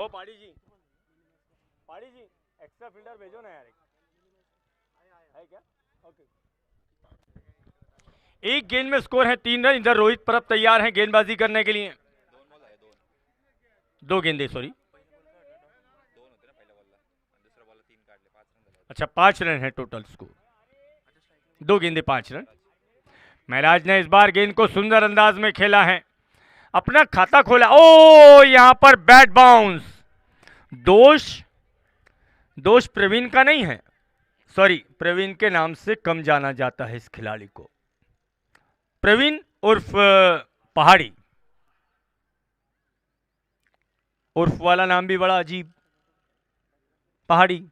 ओ पाड़ी जी extra fielder भेजो ना यार, है क्या? ओके। एक गेंद में स्कोर है 3 रन। इधर रोहित परब तैयार हैं गेंदबाजी करने के लिए। दो गेंदे, सॉरी, अच्छा 5 रन है टोटल स्कोर, 2 गेंदे 5 रन। महराज ने इस बार गेंद को सुंदर अंदाज में खेला है, अपना खाता खोला। ओ यहां पर बैट बाउंस। दोष प्रवीण का नहीं है, सॉरी, प्रवीण के नाम से कम जाना जाता है इस खिलाड़ी को। प्रवीण उर्फ पहाड़ी, उर्फ वाला नाम भी बड़ा अजीब, पहाड़ी।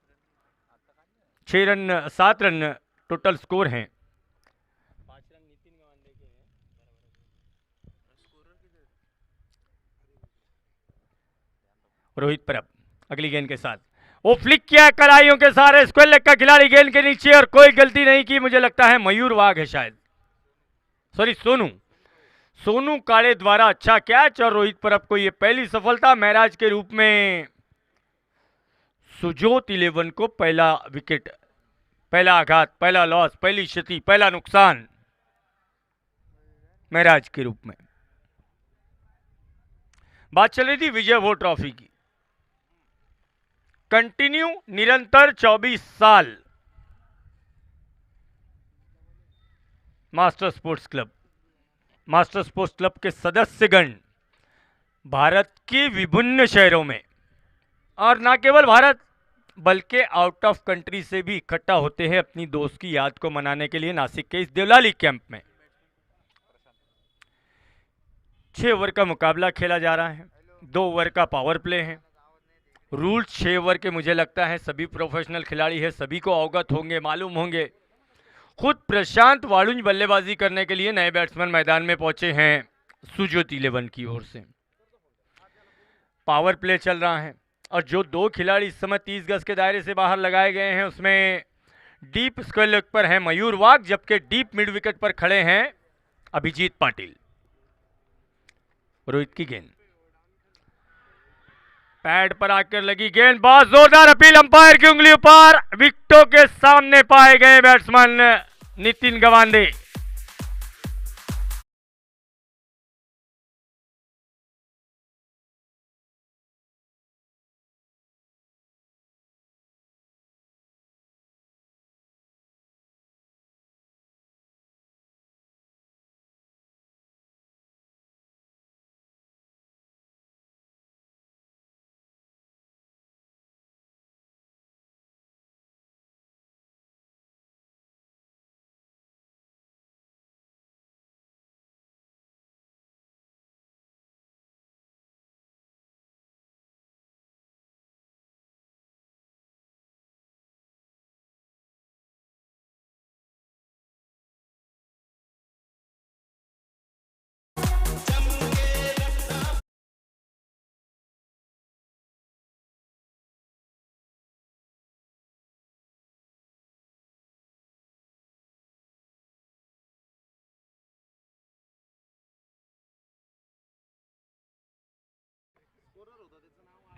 6 रन 7 रन टोटल स्कोर हैं। 5 रन नितिन गवांडे के हैं। रोहित परब अगली गेंद के साथ, वो फ्लिक किया कलाइयों के सारे स्क्वायर लेग का खिलाड़ी गेंद के नीचे, और कोई गलती नहीं की। मुझे लगता है मयूर वाघ है शायद, सॉरी सोनू काले द्वारा अच्छा कैच, और रोहित परब को यह पहली सफलता महराज के रूप में। सुजोत 11 को पहला विकेट, पहला आघात, पहला लॉस, पहली क्षति, पहला नुकसान महराज के रूप में। बात चल रही थी विजय वो ट्रॉफी की। कंटिन्यू निरंतर 24 साल मास्टर स्पोर्ट्स क्लब के सदस्यगण भारत के विभिन्न शहरों में, और ना केवल भारत बल्कि आउट ऑफ कंट्री से भी इकट्ठा होते हैं अपनी दोस्त की याद को मनाने के लिए नासिक के इस देवलाली कैंप में। 6 ओवर का मुकाबला खेला जा रहा है, 2 ओवर का पावर प्ले है। रूल्स 6 ओवर के मुझे लगता है सभी प्रोफेशनल खिलाड़ी है, सभी को अवगत होंगे, मालूम होंगे। खुद प्रशांत वालुंज बल्लेबाजी करने के लिए नए बैट्समैन मैदान में पहुंचे हैं सुजोत 11 की ओर से। पावर प्ले चल रहा है, और जो 2 खिलाड़ी इस समय 30 गज के दायरे से बाहर लगाए गए हैं उसमें डीप स्क्वायर लेग पर है मयूर वाघ, जबकि डीप मिड विकेट पर खड़े हैं अभिजीत पाटिल। रोहित की गेंद पैड पर आकर लगी, गेंद बहुत जोरदार अपील अंपायर की उंगली ऊपर, विकेटों के सामने पाए गए batsman Nitin Gawande.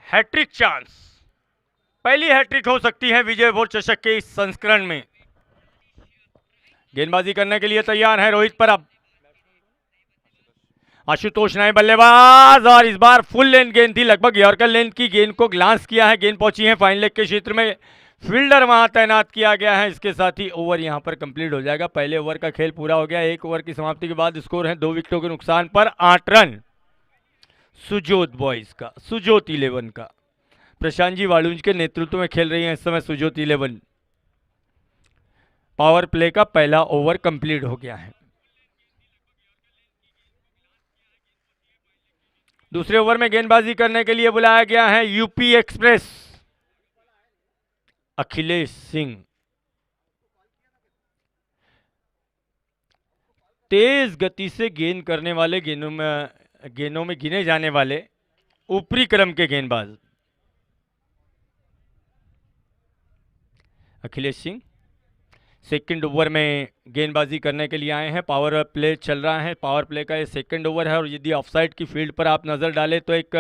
Hattrick chance, पहली हैट्रिक हो सकती है विजय वोट चषक के इस संस्करण में। गेंदबाजी करने के लिए तैयार है रोहित परब, आशुतोष नए बल्लेबाज, और इस बार फुल लेंथ गेंद थी, लगभग यॉर्कर लेंथ की गेंद को ग्लांस किया है, गेंद पहुंची है फाइन लेग के क्षेत्र में, फील्डर वहां तैनात किया गया है। इसके साथ ही ओवर यहां पर कंप्लीट हो जाएगा, पहले ओवर का खेल पूरा हो गया। 1 ओवर की समाप्ति के बाद स्कोर है 2 विकेटों के नुकसान पर 8 रन सुजोत बॉयज का, सुजोत 11 का। प्रशांत जी वालुंज के नेतृत्व में खेल रही है इस समय सुजोत 11। पावर प्ले का पहला ओवर कंप्लीट हो गया है। दूसरे ओवर में गेंदबाजी करने के लिए बुलाया गया है यूपी एक्सप्रेस अखिलेश सिंह। तेज गति से गेंद करने वाले गेंदों में गिने जाने वाले ऊपरी क्रम के गेंदबाज अखिलेश सिंह सेकंड ओवर में गेंदबाजी करने के लिए आए हैं। पावर प्ले चल रहा है, पावर प्ले का ये सेकंड ओवर है और यदि ऑफसाइड की फील्ड पर आप नज़र डालें तो एक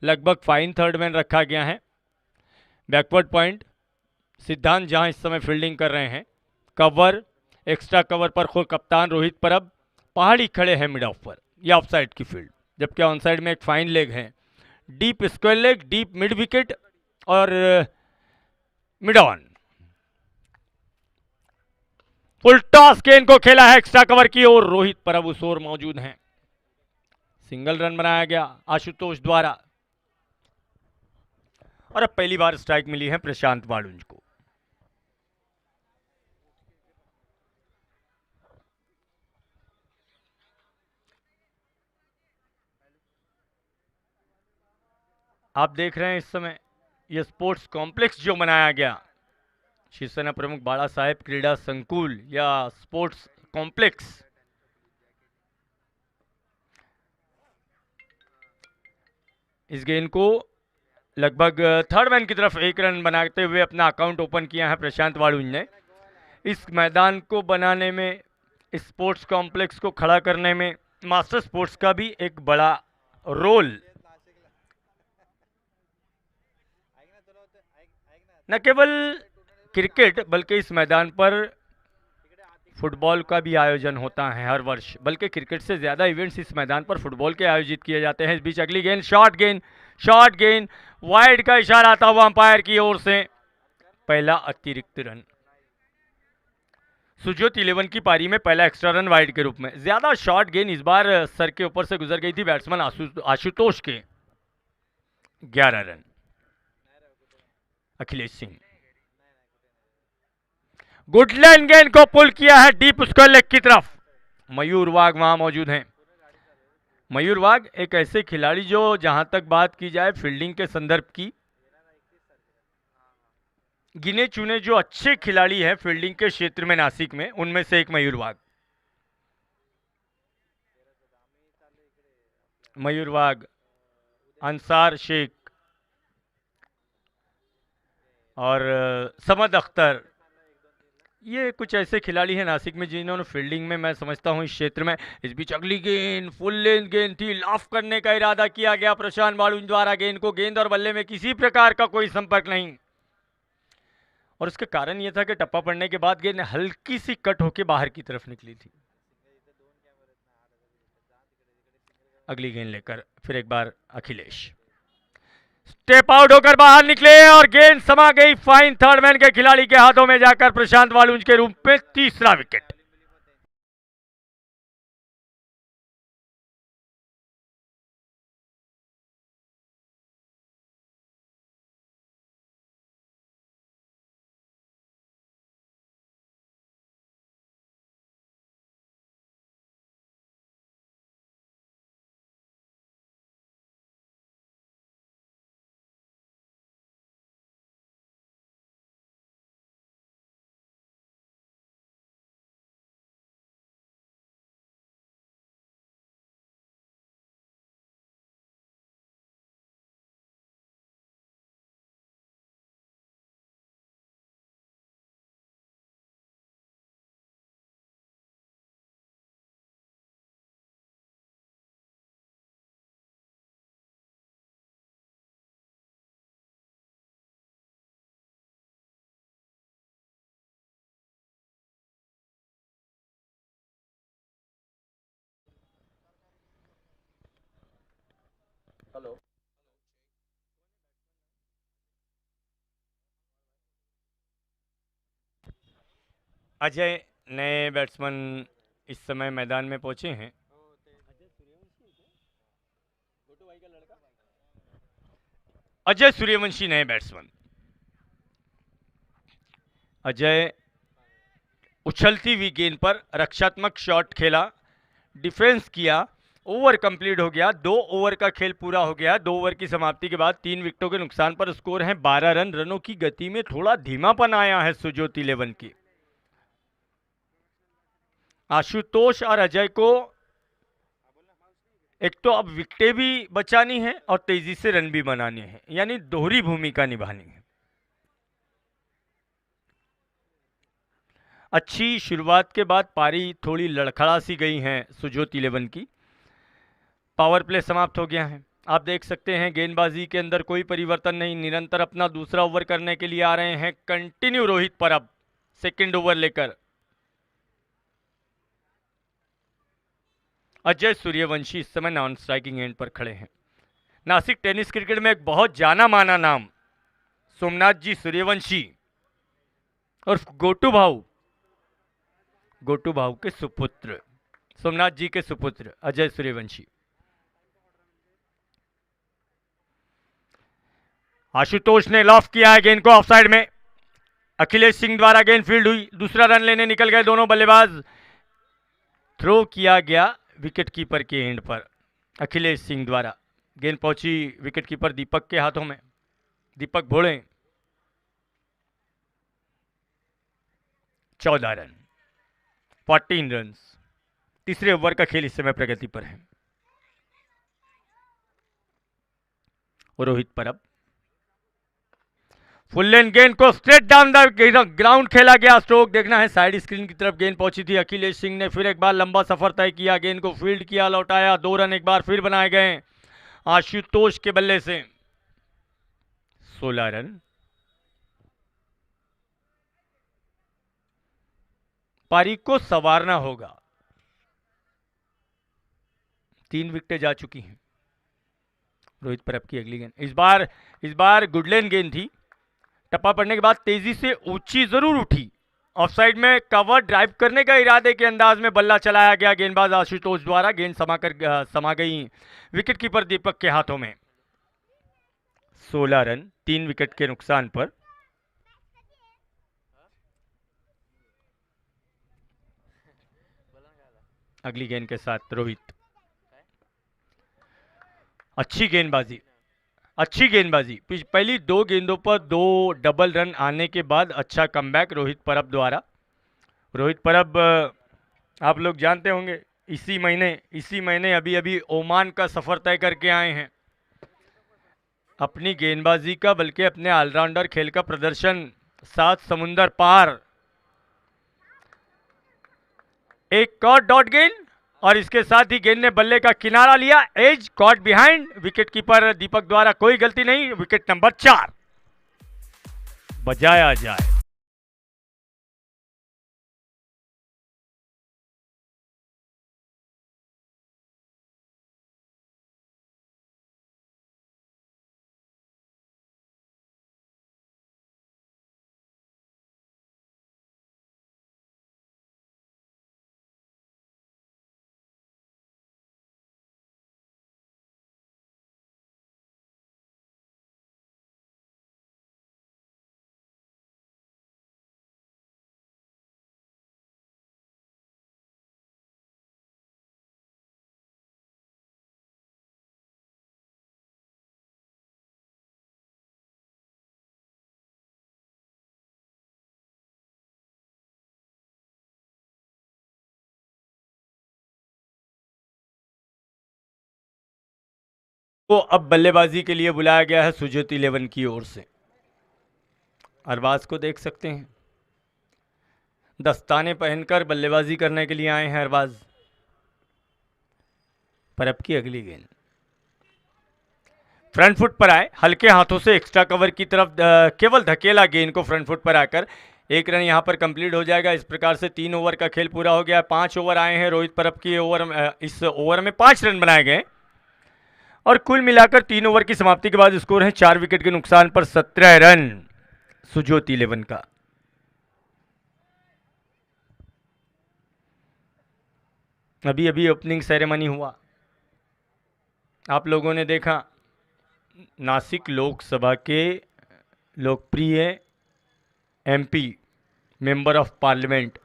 लगभग फाइन थर्ड मैन रखा गया है। बैकवर्ड पॉइंट सिद्धांत जहां इस समय फील्डिंग कर रहे हैं। कवर एक्स्ट्रा कवर पर खुद कप्तान रोहित परब पहाड़ी खड़े हैं मिड ऑफ पर, यह ऑफसाइड की फील्ड, जबकि ऑन साइड में एक फाइन लेग है। Deep square leg, deep mid wicket और मिड ऑन। फुल टॉस गेंद को खेला है एक्स्ट्रा कवर की ओर, रोहित परब उस ओर मौजूद हैं। सिंगल रन बनाया गया आशुतोष द्वारा और अब पहली बार स्ट्राइक मिली है प्रशांत वालुंज को। आप देख रहे हैं इस समय यह स्पोर्ट्स कॉम्प्लेक्स जो बनाया गया, शिवसेना प्रमुख बाला साहेब क्रीड़ा संकुल या स्पोर्ट्स कॉम्प्लेक्स, इस गेंद को लगभग थर्ड मैन की तरफ एक रन बनाते हुए अपना अकाउंट ओपन किया है प्रशांत वालुंज ने। इस मैदान को बनाने में, इस स्पोर्ट्स कॉम्प्लेक्स को खड़ा करने में मास्टर स्पोर्ट्स का भी एक बड़ा रोल, न केवल क्रिकेट बल्कि इस मैदान पर फुटबॉल का भी आयोजन होता है हर वर्ष, बल्कि क्रिकेट से ज़्यादा इवेंट्स इस मैदान पर फुटबॉल के आयोजित किए जाते हैं। इस बीच अगली गेंद शॉर्ट गेंद, शॉर्ट गेंद, वाइड का इशारा आता हुआ अंपायर की ओर से, पहला अतिरिक्त रन। सुजोत 11 की पारी में पहला एक्स्ट्रा रन वाइड के रूप में। ज्यादा शॉर्ट गेंद इस बार सर के ऊपर से गुजर गई थी बैट्समैन आशुतोष के, 11 रन। अखिलेश सिंह गुडलैंड गेंद को पुल किया है डीप स्क्वायर लेग की तरफ। मयूर वाघ वहां मौजूद हैं। मयूर वाघ एक ऐसे खिलाड़ी जो, जहां तक बात की जाए फील्डिंग के संदर्भ की, गिने चुने जो अच्छे खिलाड़ी हैं फील्डिंग के क्षेत्र में नासिक में, उनमें से एक मयूर वाघ। मयूर वाघ, अंसार शेख और समद अख्तर, ये कुछ ऐसे खिलाड़ी हैं नासिक में जिन्होंने फील्डिंग में, मैं समझता हूं इस क्षेत्र में। इस बीच अगली गेंद फुल लेंथ गेंद थी, लाफ करने का इरादा किया गया प्रशांत वालुंज द्वारा। गेंद को, गेंद और बल्ले में किसी प्रकार का कोई संपर्क नहीं और उसके कारण यह था कि टप्पा पड़ने के बाद गेंद हल्की सी कट होकर बाहर की तरफ निकली थी। अगली गेंद लेकर फिर एक बार अखिलेश स्टेप आउट होकर बाहर निकले और गेंद समा गई फाइन थर्ड मैन के खिलाड़ी के हाथों में जाकर प्रशांत वालुंज के रूप में, तीसरा विकेट। हेलो, अजय नए बैट्समैन इस समय मैदान में पहुंचे हैं। अजय सूर्यवंशी नए बैट्समैन। अजय उछलती हुई गेंद पर रक्षात्मक शॉट खेला, डिफेंस किया, ओवर कंप्लीट हो गया। 2 ओवर का खेल पूरा हो गया। 2 ओवर की समाप्ति के बाद 3 विकेटों के नुकसान पर स्कोर है 12 रन। रनों की गति में थोड़ा धीमापन आया है सुजोत 11 की। आशुतोष और अजय को एक तो अब विकेटें भी बचानी है और तेजी से रन भी बनाने हैं, यानी दोहरी भूमिका निभानी है। अच्छी शुरुआत के बाद पारी थोड़ी लड़खड़ा सी गई हैं सुजोत 11 की। पावर प्ले समाप्त हो गया है। आप देख सकते हैं गेंदबाजी के अंदर कोई परिवर्तन नहीं, निरंतर अपना दूसरा ओवर करने के लिए आ रहे हैं continue Rohit Parab second over लेकर। अजय सूर्यवंशी इस समय नॉन स्ट्राइकिंग एंड पर खड़े हैं। नासिक टेनिस क्रिकेट में एक बहुत जाना माना नाम सोमनाथ जी सूर्यवंशी और गोटू भाऊ के सुपुत्र, सोमनाथ जी के सुपुत्र अजय सूर्यवंशी। आशुतोष ने लॉफ किया है गेंद को ऑफसाइड में। अखिलेश सिंह द्वारा गेंद फील्ड हुई, दूसरा रन लेने निकल गए दोनों बल्लेबाज। थ्रो किया गया विकेट कीपर के एंड पर। अखिलेश सिंह द्वारा गेंद पहुंची विकेट कीपर दीपक के हाथों में। दीपक भोले 14 रन 14 रन। तीसरे ओवर का खेल इस समय प्रगति पर है। रोहित परब फुल लेन गेंद को स्ट्रेट डाउन द ग्राउंड खेला गया। स्ट्रोक देखना है, साइड स्क्रीन की तरफ गेंद पहुंची थी। अखिलेश सिंह ने फिर एक बार लंबा सफर तय किया, गेंद को फील्ड किया, लौटाया। 2 रन एक बार फिर बनाए गए आशुतोष के बल्ले से। 16 रन। पारी को संवारना होगा। 3 विकेटें जा चुकी हैं। रोहित परब की अगली गेंद इस बार गुडलैंड गेंद थी। टप्पा पड़ने के बाद तेजी से ऊंची जरूर उठी। ऑफसाइड में कवर ड्राइव करने का इरादे के अंदाज में बल्ला चलाया गया गेंदबाज आशुतोष द्वारा। गेंद समा गई विकेट कीपर दीपक के हाथों में। 16 रन 3 विकेट के नुकसान पर। अगली गेंद के साथ रोहित। अच्छी गेंदबाजी। पहली 2 गेंदों पर 2 डबल रन आने के बाद अच्छा कमबैक रोहित परब द्वारा। रोहित परब आप लोग जानते होंगे इसी महीने अभी ओमान का सफर तय करके आए हैं। अपनी गेंदबाजी का बल्कि अपने ऑलराउंडर खेल का प्रदर्शन 7 समुंदर पार। एक और डॉट गेंद और इसके साथ ही गेंद ने बल्ले का किनारा लिया। Edge caught behind wicket keeper Deepak द्वारा कोई गलती नहीं। विकेट नंबर 4 बजाया जाए। तो अब बल्लेबाजी के लिए बुलाया गया है सुजोत 11 की ओर से। अरबाज को देख सकते हैं, दस्ताने पहनकर बल्लेबाजी करने के लिए आए हैं अरबाज। परब की अगली गेंद फ्रंट फुट पर आए, हल्के हाथों से एक्स्ट्रा कवर की तरफ केवल धकेला गेंद को फ्रंट फुट पर आकर। 1 रन यहां पर कंप्लीट हो जाएगा। इस प्रकार से 3 ओवर का खेल पूरा हो गया। 5 ओवर आए हैं रोहित परब की इस ओवर में 5 रन बनाए गए और कुल मिलाकर 3 ओवर की समाप्ति के बाद स्कोर है 4 विकेट के नुकसान पर 17 रन सुजोत 11 का। अभी ओपनिंग सेरेमनी हुआ, आप लोगों ने देखा। नासिक लोकसभा के लोकप्रिय MP member of parliament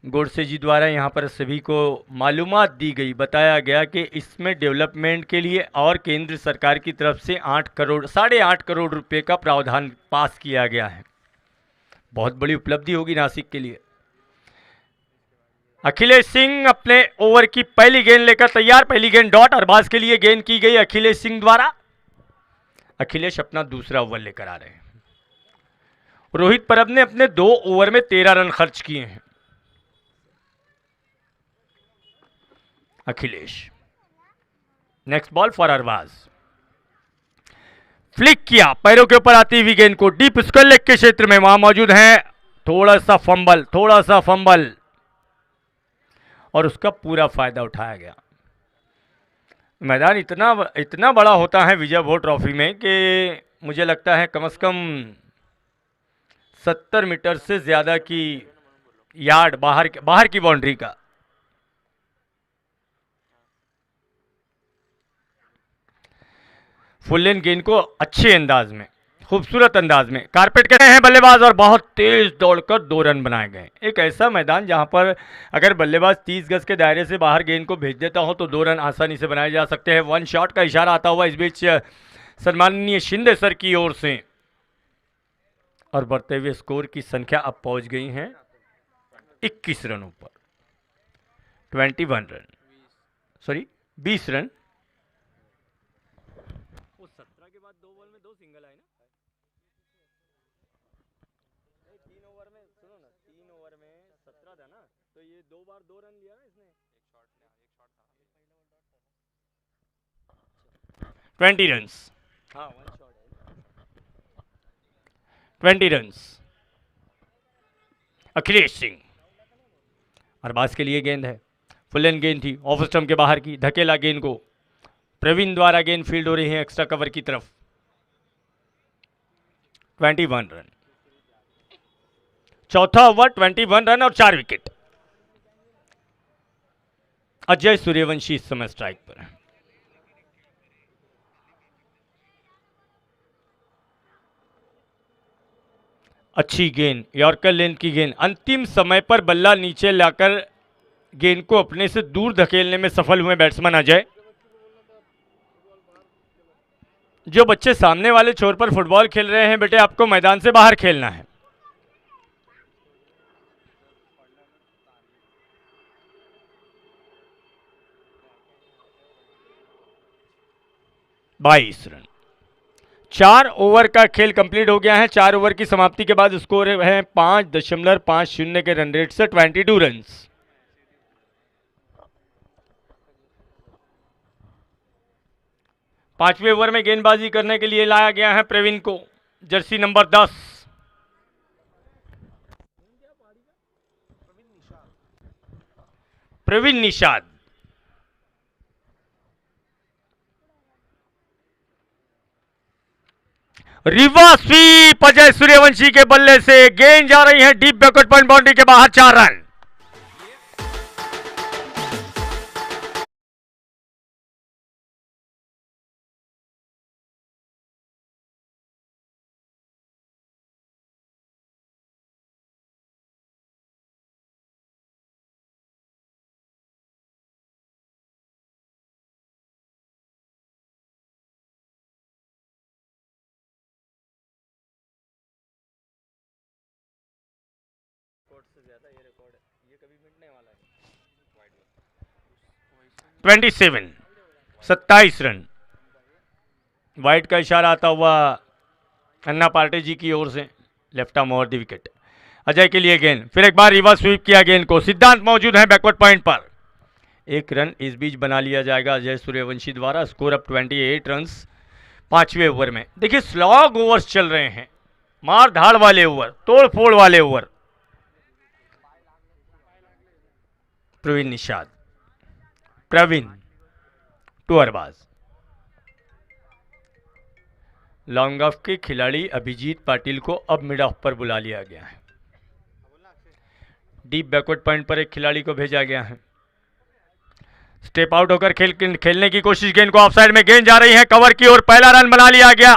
Godse ji द्वारा यहाँ पर सभी को मालूमात दी गई। बताया गया कि इसमें डेवलपमेंट के लिए और केंद्र सरकार की तरफ से 8.5 करोड़ रुपए का प्रावधान पास किया गया है। बहुत बड़ी उपलब्धि होगी नासिक के लिए। अखिलेश सिंह अपने ओवर की पहली गेंद लेकर तैयार। पहली गेंद डॉट, अरबाज के लिए गेंद की गई अखिलेश सिंह द्वारा। अखिलेश अपना दूसरा ओवर लेकर आ रहे हैं। रोहित परब ने अपने 2 ओवर में 13 रन खर्च किए हैं। Akhilesh, next ball for Arbaz, flick किया, पैरों के ऊपर आती हुई गेंद को डीप स्क्वायर लेग के क्षेत्र में, वहां मौजूद है थोड़ा सा फंबल और उसका पूरा फायदा उठाया गया। मैदान इतना बड़ा होता है विजय भोट ट्रॉफी में कि मुझे लगता है कम से कम 70 मीटर से ज्यादा की यार्ड बाहर की बाउंड्री का। फुल लेन गेंद को अच्छे अंदाज में, खूबसूरत अंदाज में कारपेट कर रहे हैं बल्लेबाज और बहुत तेज दौड़कर 2 रन बनाए गए। एक ऐसा मैदान जहां पर अगर बल्लेबाज 30 गज के दायरे से बाहर गेंद को भेज देता हो तो 2 रन आसानी से बनाए जा सकते हैं। 1 शॉट का इशारा आता हुआ इस बीच सम्माननीय शिंदे सर की ओर से, और बढ़ते हुए स्कोर की संख्या अब पहुंच गई है 21 रनों पर। 21 रन, सॉरी 20 रन। 17 के बाद 2 बॉल में 2 सिंगल आए ना। 3 ओवर में, सुनो ना, 3 ओवर में 17 था ना, तो ये 2 बार 2 रन लिया ना इसने। एक शॉट था 20 रन। हाँ 1 शॉट है, 20 रन। अखिलेश सिंह, अरबाज के लिए गेंद है, फुल लेन गेंद थी, ऑफ स्टंप के बाहर की, धकेला गेंद को, प्रवीण द्वारा गेंद फील्ड हो रही है एक्स्ट्रा कवर की तरफ। 21 रन, चौथा ओवर, 21 रन और 4 विकेट। अजय सूर्यवंशी इस समय स्ट्राइक पर है। अच्छी गेंद, यॉर्कर लेंथ की गेंद, अंतिम समय पर बल्ला नीचे लाकर गेंद को अपने से दूर धकेलने में सफल हुए बैट्समैन अजय। जो बच्चे सामने वाले छोर पर फुटबॉल खेल रहे हैं, बेटे आपको मैदान से बाहर खेलना है। बाईस रन, 4 ओवर का खेल कंप्लीट हो गया है। 4 ओवर की समाप्ति के बाद स्कोर है 5.50 के रन रेट से 22 रन। पांचवें ओवर में गेंदबाजी करने के लिए लाया गया है प्रवीण को, जर्सी नंबर 10। प्रवीण निषाद, रिवर्स स्वीप अजय सूर्यवंशी के बल्ले से गेंद जा रही है डीप बैकवर्ड पॉइंट बाउंड्री के बाहर, 4 रन। से ज्यादा ये रिकॉर्ड है, ये कभी मिटने वाला है। 27, 27 रन। वाइट का इशारा आता हुआ अन्ना पार्टे जी की ओर से, left arm over the wicket. Ajay के लिए गेंद, फिर एक बार रिवर्स स्वीप किया गेंद को, सिद्धांत मौजूद है बैकवर्ड पॉइंट पर। 1 रन इस बीच बना लिया जाएगा अजय सूर्यवंशी द्वारा। स्कोर अप 28 रन 5वें ओवर में। देखिए स्लॉग ओवर्स चल रहे हैं, मार धाड़ वाले ओवर, तोड़ फोड़ वाले over. Praveen Nishad, Praveen to Arbaz. Long off के खिलाड़ी अभिजीत पाटिल को अब मिड ऑफ पर बुला लिया गया है। डीप बैकवर्ड पॉइंट पर एक खिलाड़ी को भेजा गया है। स्टेप आउट होकर खेलने की कोशिश, गेंद को ऑफसाइड में, गेंद जा रही है कवर की ओर, पहला रन बना लिया गया।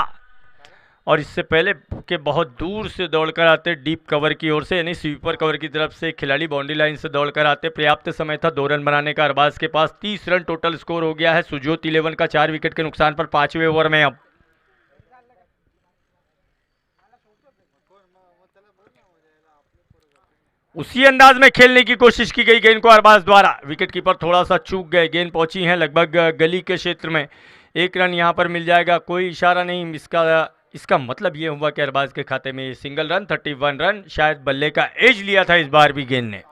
और इससे पहले के बहुत दूर से दौड़कर आते डीप कवर की ओर से, यानी स्वीपर कवर की तरफ से खिलाड़ी बाउंड्री लाइन से दौड़कर आते। पर्याप्त समय था 2 रन बनाने का अरबाज के पास। 30 रन टोटल स्कोर हो गया है सुजोत 11 का 4 विकेट के नुकसान पर 5वें ओवर में। अब उसी अंदाज में खेलने की कोशिश की गई गेंद को अरबाज द्वारा, विकेट कीपर थोड़ा सा चूक गए। गेंद पहुंची है लगभग गली के क्षेत्र में, 1 रन यहां पर मिल जाएगा। कोई इशारा नहीं इसका इसका मतलब ये हुआ कि अरबाज के खाते में ये सिंगल रन, 31 रन। शायद बल्ले का एज लिया था इस बार भी गेंद ने।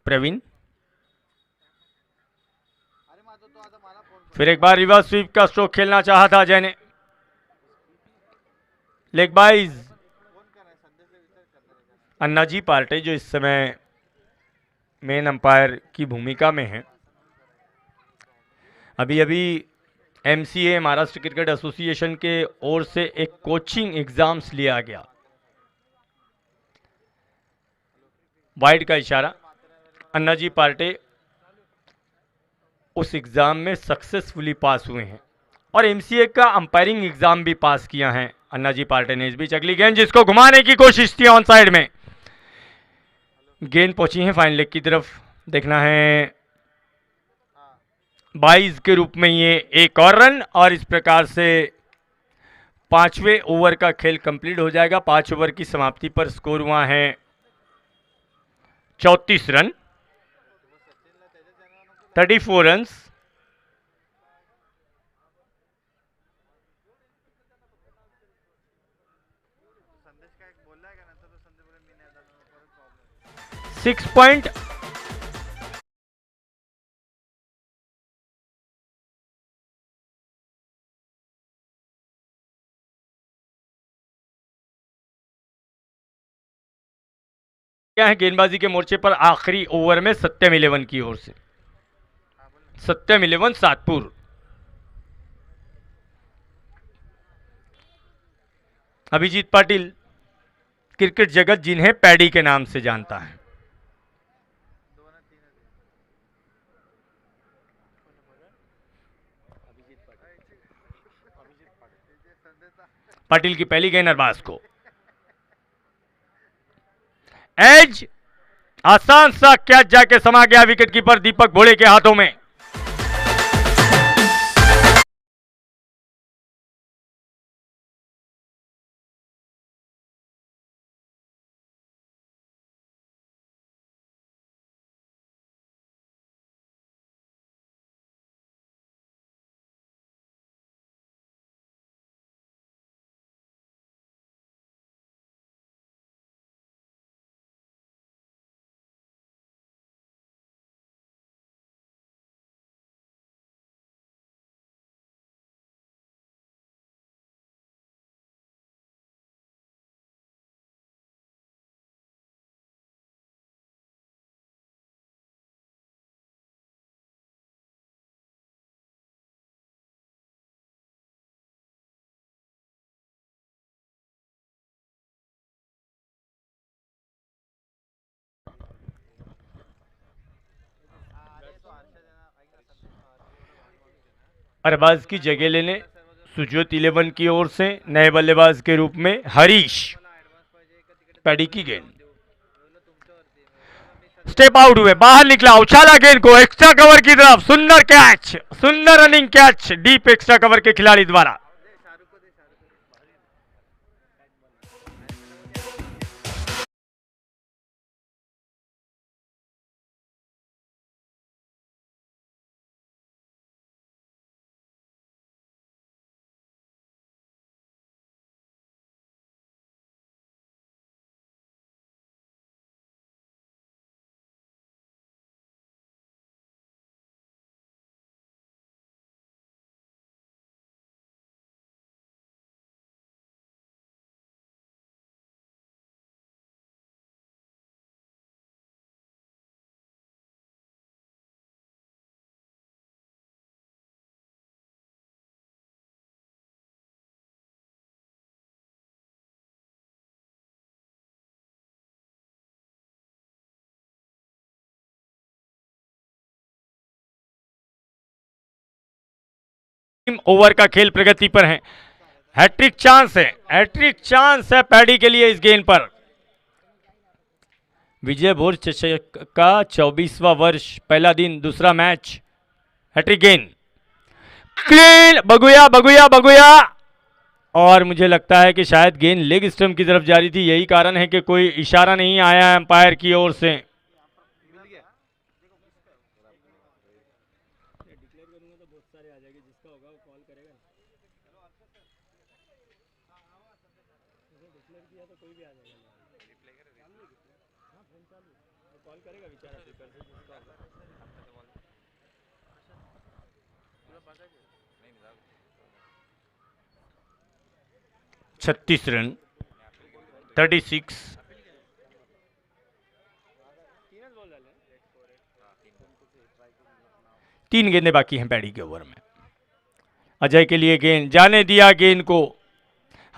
प्रवीण फिर एक बार रिवर्स स्वीप का स्ट्रोक खेलना चाहा था अजय ने। लेग बाइज अन्नाजी पार्टे जो इस समय मेन अंपायर की भूमिका में है। अभी अभी MCA महाराष्ट्र क्रिकेट एसोसिएशन के ओर से एक कोचिंग एग्जाम्स लिया गया। वाइड का इशारा। अन्नाजी पार्टे उस एग्जाम में सक्सेसफुली पास हुए हैं और MCA का अंपायरिंग एग्जाम भी पास किया है अन्नाजी पार्टे ने। इस बीच अगली गेंद जिसको घुमाने की कोशिश थी ऑन साइड में, गेंद पहुंची है फाइन लेग की तरफ। देखना है 22 के रूप में ये एक और रन और इस प्रकार से 5वें ओवर का खेल कंप्लीट हो जाएगा। 5 ओवर की समाप्ति पर स्कोर हुआ है 34 रन, 34 रन। सिक्स पॉइंट क्या है गेंदबाजी के मोर्चे पर आखिरी ओवर में सत्यम 11 की ओर से। सत्यम 11 सातपुर। अभिजीत पाटिल क्रिकेट जगत जिन्हें पैडी के नाम से जानता है। पाटिल की पहली गेंद अरबाज को, एज आसान सा कैच जाके समा गया विकेट कीपर दीपक भोले के हाथों में। अरबाज की जगह लेने सुजोत 11 की ओर से नए बल्लेबाज के रूप में हरीश। पैडी की गेंद, स्टेप आउट हुए, बाहर निकला, उछाला गेंद को एक्स्ट्रा कवर की तरफ। सुंदर कैच, सुंदर running catch deep extra cover के खिलाड़ी द्वारा। ओवर का खेल प्रगति पर है। हैट्रिक चांस है, हैट्रिक चांस है पैडी के लिए इस गेंद पर। विजय भोज चषक का 24वां वर्ष, पहला दिन, दूसरा मैच, हैट्रिक गेंद, क्लीन, बगुया बगुया बगुया। और मुझे लगता है कि शायद गेंद लेग स्टंप की तरफ जा रही थी, यही कारण है कि कोई इशारा नहीं आया है अंपायर की ओर से। डिक्लेयर करूंगा तो बहुत सारे आ जाएंगे, जिसका होगा वो कॉल करेगा ना। डिक्लेयर किया तो कोई भी आ जाएगा। हाँ फोन चालू है, वो कॉल करेगा बेचारा स्पीकर से, जिसका होगा। 36 रन, 36। 3 गेंदें बाकी हैं पैडी के ओवर में। अजय के लिए गेंद, जाने दिया गेंद को,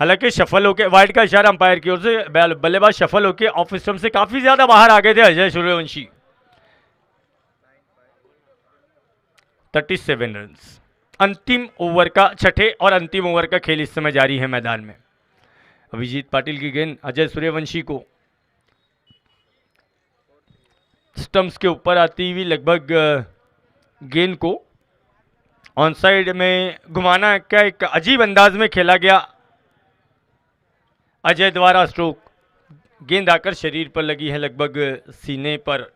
हालांकि शफल होके, वाइड का इशारा अंपायर की ओर से, बल्लेबाज शफल होके ऑफ स्टंप से काफी ज्यादा बाहर आ गए थे अजय सूर्यवंशी। 37 रन। अंतिम ओवर का, छठे और अंतिम ओवर का खेल इस समय जारी है मैदान में। अभिजीत पाटिल की गेंद अजय सूर्यवंशी को स्टंप्स के ऊपर आती हुई, लगभग गेंद को ऑन साइड में घुमाना का एक अजीब अंदाज में खेला गया अजय द्वारा स्ट्रोक। गेंद आकर शरीर पर लगी है, लगभग सीने पर।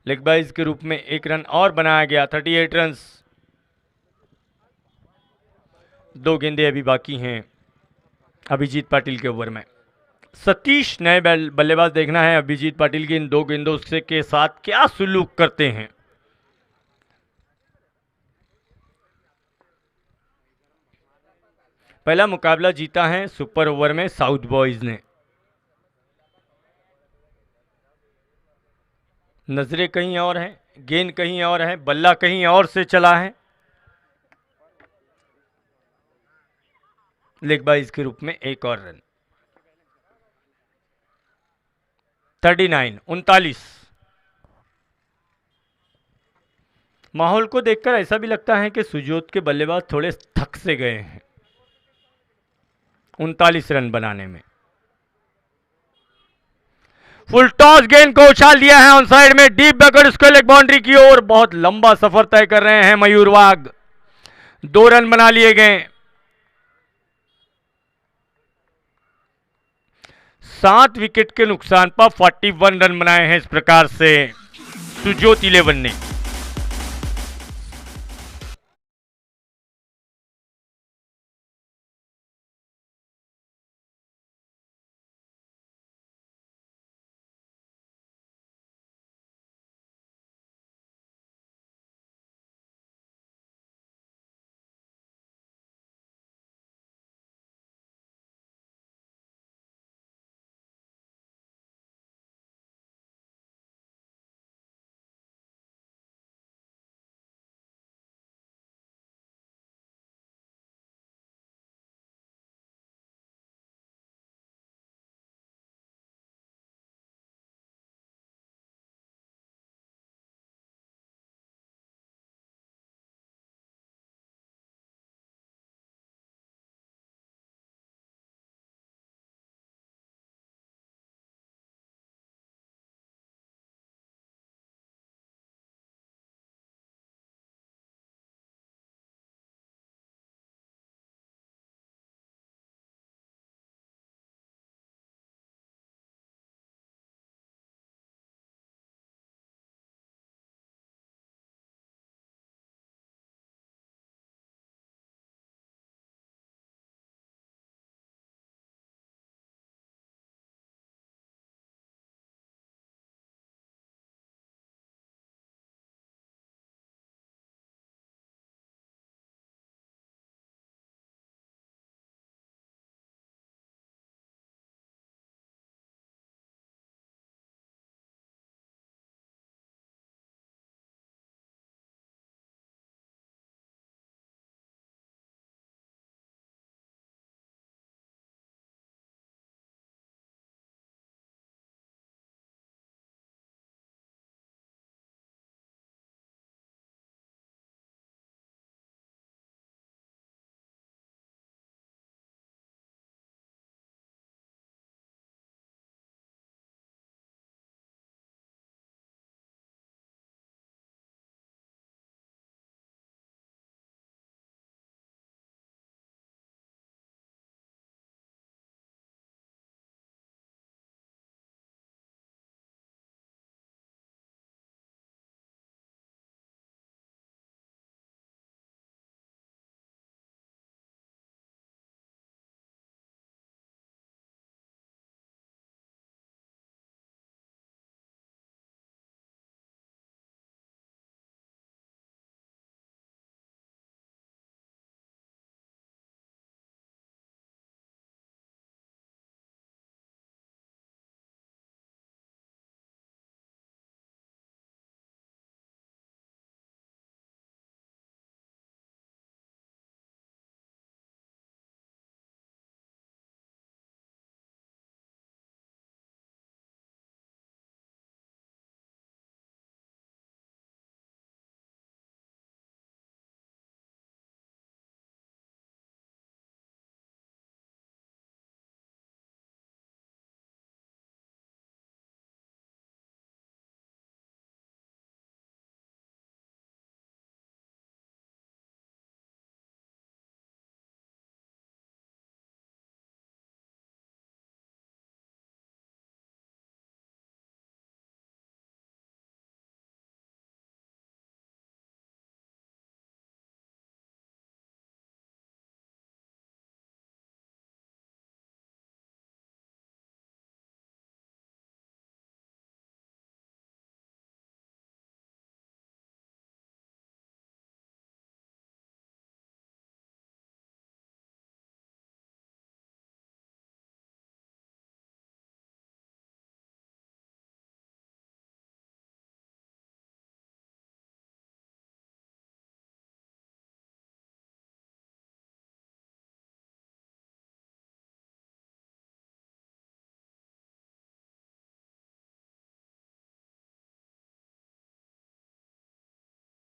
लेग बाइज के रूप में 1 रन और बनाया गया। 38 रन। 2 गेंदें अभी बाकी हैं अभिजीत पाटिल के ओवर में। सतीश नए बल्लेबाज, देखना है अभिजीत पाटिल की इन 2 गेंदों से के साथ क्या सुलूक करते हैं। पहला मुकाबला जीता है सुपर ओवर में साउथ बॉयज ने। नजरें कहीं और हैं, गेंद कहीं और है, बल्ला कहीं और से चला है। लेग बाइज के रूप में 1 और रन। 39। माहौल को देखकर ऐसा भी लगता है कि सुजोत के बल्लेबाज थोड़े थक से गए हैं 39 रन बनाने में। फुल टॉस गेंद को उछाल दिया है ऑन साइड में, deep backward square leg boundary की ओर। बहुत लंबा सफर तय कर रहे हैं मयूर वाघ। 2 रन बना लिए गए। 7 विकेट के नुकसान पर 41 रन बनाए हैं इस प्रकार से सुजोत 11 ने।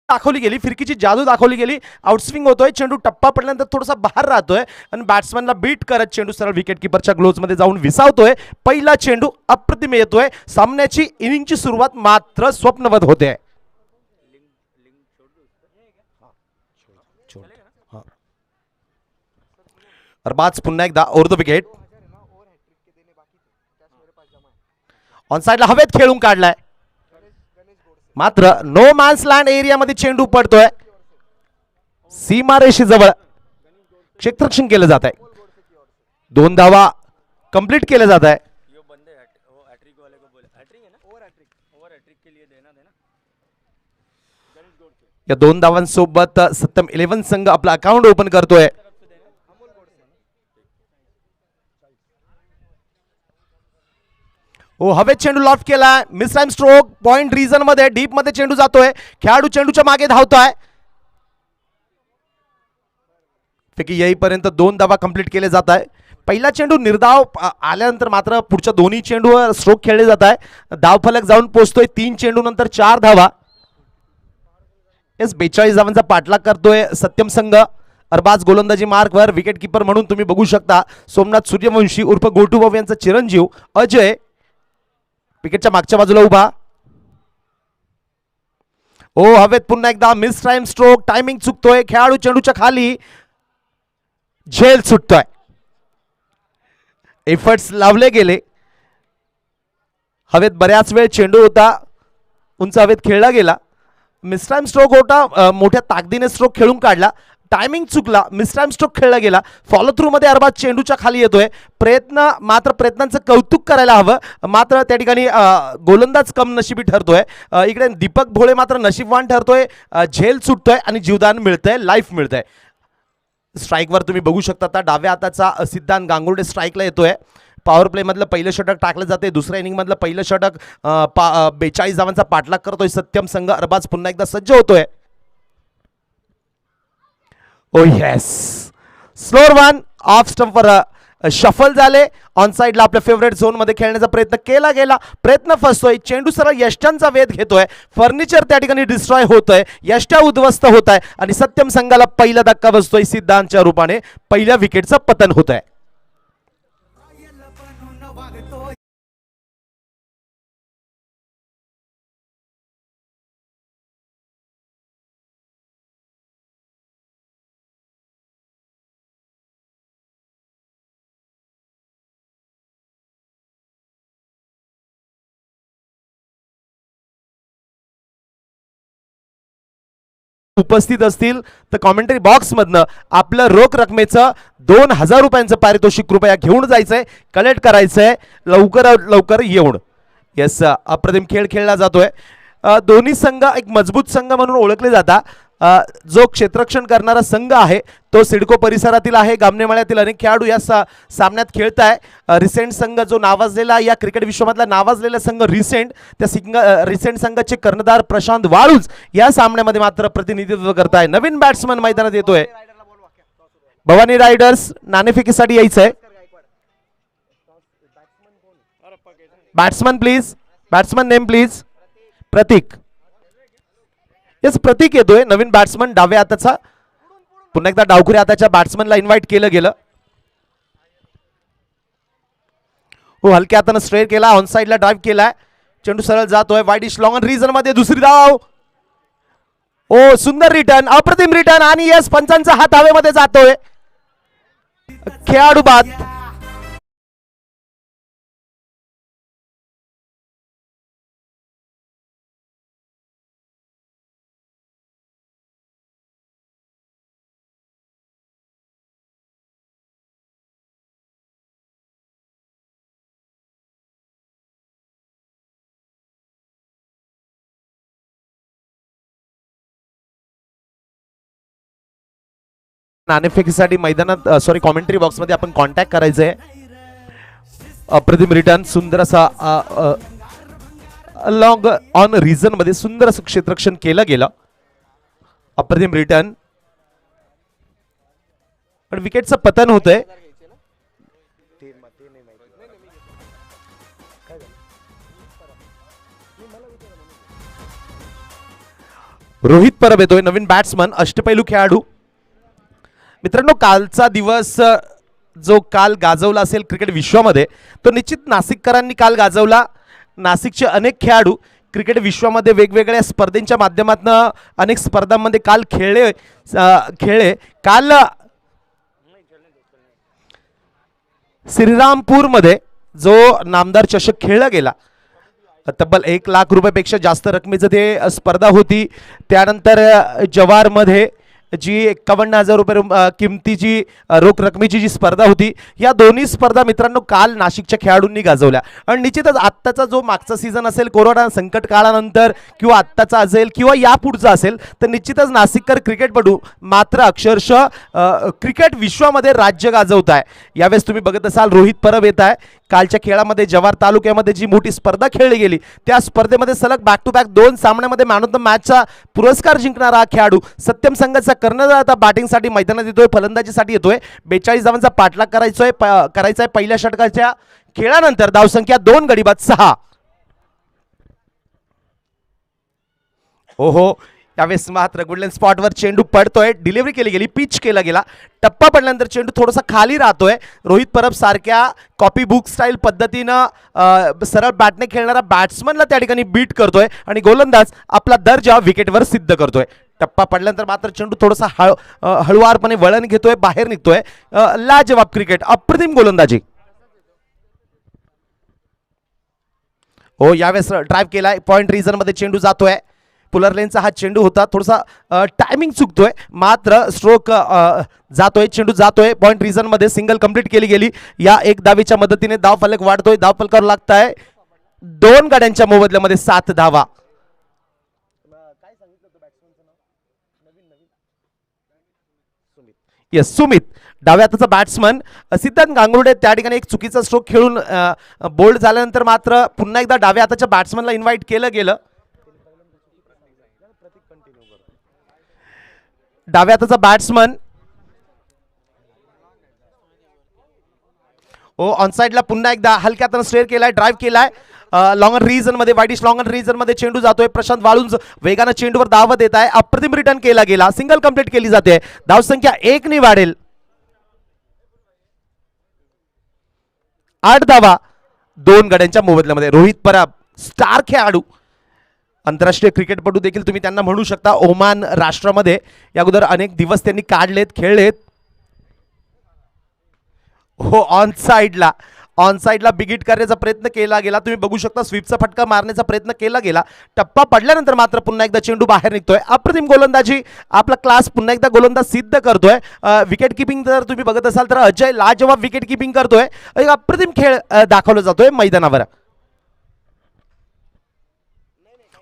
दाखवली गेली, फिरकीची जादू दाखवली गेली. आउटस्विंग होतोय, चेंडू टप्पा पडल्यानंतर थोडासा बाहेर राहतोय आणि बॅट्समॅनला बीट करत चेंडू सरळ विकेट किपरच्या ग्लोव्ज मध्ये जाऊन विसावतोय. पहिला चेंडू अप्रतिम येतोय. सामन्याची इनिंगची सुरुवात मात्र स्वप्नवत होते. अरबाज पुन्हा एकदा ओव्हर द विकेट. ऑन साइडला हवेत खेळून काढलाय, मात्र नो मॅन्स लँड एरियामध्ये चेंडू पडतोय. सीमारेषेजवळ क्षेत्ररक्षण केलं जात आहे. 2 धावा कंप्लीट केले जात आहे. या 2 धावांसोबत सत्यम 11 संघ आपला अकाउंट ओपन करतोय. ओ हवेत चेंडू लॉफ्ट केलाय, miss time stroke. Point region मध्ये डीप मध्ये चेंडू जातोय. खेळाडू चेंडूच्या मागे धावतोय. पैकी येईपर्यंत 2 धावा कंप्लीट केले जात आहे. पहिला चेंडू निर्धाव आल्यानंतर मात्र पुढच्या दोन्ही चेंडूवर स्ट्रोक खेळले जात आहे. धावफलक जाऊन पोहोचतोय. 3 चेंडू नंतर 4 धावा. 42 धावांचा पाठलाग करतोय सत्यम संघ. अरबाज गोलंदाजी मार्कवर. विकेट किपर म्हणून तुम्ही बघू शकता सोमनाथ सूर्यवंशी उर्फ गोटू बाबू यांचा चिरंजीव अजय विकेटच्या मागच्या बाजूला उभा. ओ हवेत पुन्हा एकदा मिस टाइम स्ट्रोक. टायमिंग चुकतोय. खेळाडू चेंडूच्या खाली झेल सुटतोय. एफर्ट्स लावले गेले. हवेत बऱ्याच वेळ चेंडू होता, उंच हवेत खेळला गेला. मिस टाइम स्ट्रोक होता, मोठ्या ताकदीने स्ट्रोक खेळून काढला. टायमिंग चुकला, मिस टाइम स्ट्रोक खेळला गेला. फॉलो थ्रू मध्ये अरबाज चेंडूच्या खाली येतोय. प्रयत्नांचं कौतुक करायला हवं, मात्र त्या ठिकाणी गोलंदाज कम नशिबी ठरतोय. इकडे दीपक भोळे मात्र नशीबवान ठरतोय. झेल सुटतोय आणि जीवदान मिळतंय, लाईफ मिळतंय. स्ट्राईकवर तुम्ही बघू शकता आता डाव्या हाताचा सिद्धांत गांगुर्डे स्ट्राईकला येतोय. पॉवर प्ले मधलं पहिलं षटक टाकलं जाते. दुसऱ्या इनिंग मधलं पहिलं षटक 42 धावांचा पाठलाग करतोय सत्यम संघ. अरबाज पुन्हा एकदा सज्ज होतोय. Oh yes, slower one off स्टंपवर शफल झाले. ऑन साइडला आपल्या फेवरेट झोन मध्ये खेळण्याचा प्रयत्न केला गेला. प्रयत्न फसतोय. चेंडू सरळ यष्ट्यांचा वेध घेतोय. फर्निचर त्या ठिकाणी डिस्ट्रॉय होतोय. यष्ट्या उद्ध्वस्त होत आहे आणि सत्यम संघाला पहिला धक्का बसतोय सिद्धांतच्या रूपाने. पहिल्या विकेटचं पतन होत आहे. उपस्थित असतील तर कॉमेंटरी बॉक्स मधनं आपलं रोख रकमेचं 2000 रुपयांचं पारितोषिक कृपया घेऊन जायचंय, कलेक्ट करायचंय लवकर येऊन. येस, अप्रतिम खेळ खेळला जातोय. दोन्ही संघ एक मजबूत संघ म्हणून ओळखले जातात. जो क्षेत्ररक्षण करणारा संघ आहे तो सिडको परिसरातील आहे. गामनेमाळ्यातील अनेक खेळाडू या सामन्यात खेळत आहे. रिसेंट संघ जो नावाजलेला या क्रिकेट विश्वामधला नावाजलेला संघ रिसेंट संघाचे कर्णधार प्रशांत वाळूज या सामन्यामध्ये मात्र प्रतिनिधित्व करताय. नवीन बॅट्समन मैदानात येतोय. भवानी रायडर्स नाणेफेकीसाठी यायचंय. Batsman please, batsman name please. Prateek. Yes, Prateek येतोय नवीन बॅट्समन डाव्या हाताचा. पुन्हा एकदा डावखुऱ्या हाताच्या बॅट्समनला इन्व्हाइट केलं गेलं. हो, हलक्या हाताने स्ट्रेट केला. ऑन साइडला ड्राइव्ह केलाय. चेंडू सरळ जातोय वाईडिश लॉंग रिजन मध्ये. दुसरी धाव. ओ सुंदर रिटर्न, अप्रतिम रिटर्न आणि येस पंचांचा हात हवेमध्ये जातोय. खेळाडू बाद. नाणेफेकीसाठी मैदानात सॉरी कॉमेंटरी बॉक्स मध्ये आपण कॉन्टॅक्ट करायचंय. अप्रतिम रिटर्न, सुंदर असा लॉंग ऑन रिजन मध्ये सुंदर असं क्षेत्ररक्षण केलं गेलं. अप्रतिम रिटर्न पण विकेटचं पतन होतंय. रोहित परब येतोय, नवीन बॅट्समन, अष्टपैलू खेळाडू. मित्रांनो, कालचा दिवस जो काल गाजवला असेल क्रिकेट विश्वामध्ये, तो निश्चित नाशिककरांनी काल गाजवला. नाशिकचे अनेक खेळाडू क्रिकेट विश्वामध्ये वेगवेगळ्या स्पर्धेच्या माध्यमातून अनेक स्पर्धांमध्ये काल खेळले. काल श्रीरामपूरमध्ये जो नामदार चषक खेळला गेला, तब्बल 1 लाख रुपयापेक्षा जास्त रकमेचं ते स्पर्धा होती. त्यानंतर जवारमध्ये जी 51,000 रुपये किमतीची रोख रकमेची जी स्पर्धा होती, या दोन्ही स्पर्धा मित्रांनो काल नाशिकच्या खेळाडूंनी गाजवल्या. आणि निश्चितच आत्ताचा जो मागचा सीझन असेल कोरोना संकट काळानंतर, किंवा आत्ताचा असेल किंवा यापुढचा असेल, तर निश्चितच नाशिककर क्रिकेटपटू मात्र अक्षरशः क्रिकेट विश्वामध्ये राज्य गाजवत आहे. यावेळेस तुम्ही बघत असाल रोहित परब येत आहे. कालच्या खेळामध्ये जव्हार तालुक्यामध्ये जी मोठी स्पर्धा खेळली गेली, त्या स्पर्धेमध्ये सलग बॅक टू बॅक 2 सामन्यामध्ये मॅन ऑफ द मॅचचा पुरस्कार जिंकणारा हा खेळाडू सत्यम संघाचा कर्णधार आता बॅटिंगसाठी मैदानात येतोय, फलंदाजीसाठी येतोय. 42 धावांचा पाठलाग करायचा आहे पहिल्या षटकाच्या खेळानंतर. धावसंख्या 2 गडी बाद 6. ओहो, यावेळेस मात्र गुडलँड स्पॉटवर चेंडू पडतोय, डिलिव्हरी केली गेली, पिच केला गेला, टप्पा पडल्यानंतर चेंडू थोडासा खाली राहतोय. रोहित परब सारख्या कॉपी बुक स्टाईल पद्धतीनं सरळ बॅटने खेळणारा बॅट्समनला त्या ठिकाणी बीट करतोय आणि गोलंदाज आपला दर्जा विकेटवर सिद्ध करतोय. टप्पा पडल्यानंतर मात्र चेंडू थोडासा हळुवारपणे वळण घेतोय, बाहेर निघतोय. लाजवाब क्रिकेट, अप्रतिम गोलंदाजी. हो, यावेळेस ड्राईव्ह केलाय, पॉइंट रिजन मध्ये चेंडू जातोय. पुलर लेनचा हा चेंडू होता, थोडासा टायमिंग चुकतोय, मात्र स्ट्रोक जातोय, चेंडू जातोय पॉइंट रिजन मध्ये. सिंगल कंप्लीट केली गेली. या एक धावेच्या मदतीने धाव फलक वाढतोय, धाव फलकावर लागताय 2 गाड्यांच्या मोबदल्यामध्ये 7 धावा. येस, सुमित डाव्या हाताचा बॅट्समन. सिद्धांत गांगुर्डे त्या ठिकाणी एक चुकीचा स्ट्रोक खेळून बोल्ड झाल्यानंतर मात्र पुन्हा एकदा डाव्या हाताच्या बॅट्समनला इन्व्हाइट केलं गेलं. डाव्या हाताचा बॅट्समन ऑन साइडला पुन्हा एकदा हलक्या हाताने स्ट्रेअर केलाय, ड्राईव्ह केलाय. लॉंगर रिजन मध्ये, वाईडिश लॉंगर रिजन मध्ये चेंडू जातोय. प्रशांत वाळुंज वेगानं चेंडूवर धाव देत आहे. अप्रतिम रिटर्न केला गेला, सिंगल कंप्लीट केली जाते. धावसंख्या 1 ने वाढेल. 8 धावा 2 गड्यांच्या मोबदल्यामध्ये. रोहित परब स्टार खेळाडू, आंतरराष्ट्रीय क्रिकेटपटू देखील तुम्ही त्यांना म्हणू शकता. ओमान राष्ट्रामध्ये या अगोदर अनेक दिवस त्यांनी काढलेत, खेळलेत. हो, ऑन साइडला बिगिट करण्याचा प्रयत्न केला गेला. तुम्ही बघू शकता स्वीपचा फटका मारण्याचा प्रयत्न केला गेला. टप्पा पडल्यानंतर मात्र पुन्हा एकदा चेंडू बाहेर निघतोय. अप्रतिम गोलंदाजी, आपला क्लास पुन्हा एकदा गोलंदाज सिद्ध करतोय. विकेट किपिंग जर तुम्ही बघत असाल तर अजय लाजवाब विकेट किपिंग करतोय. एक अप्रतिम खेळ दाखवला जातोय मैदानावर.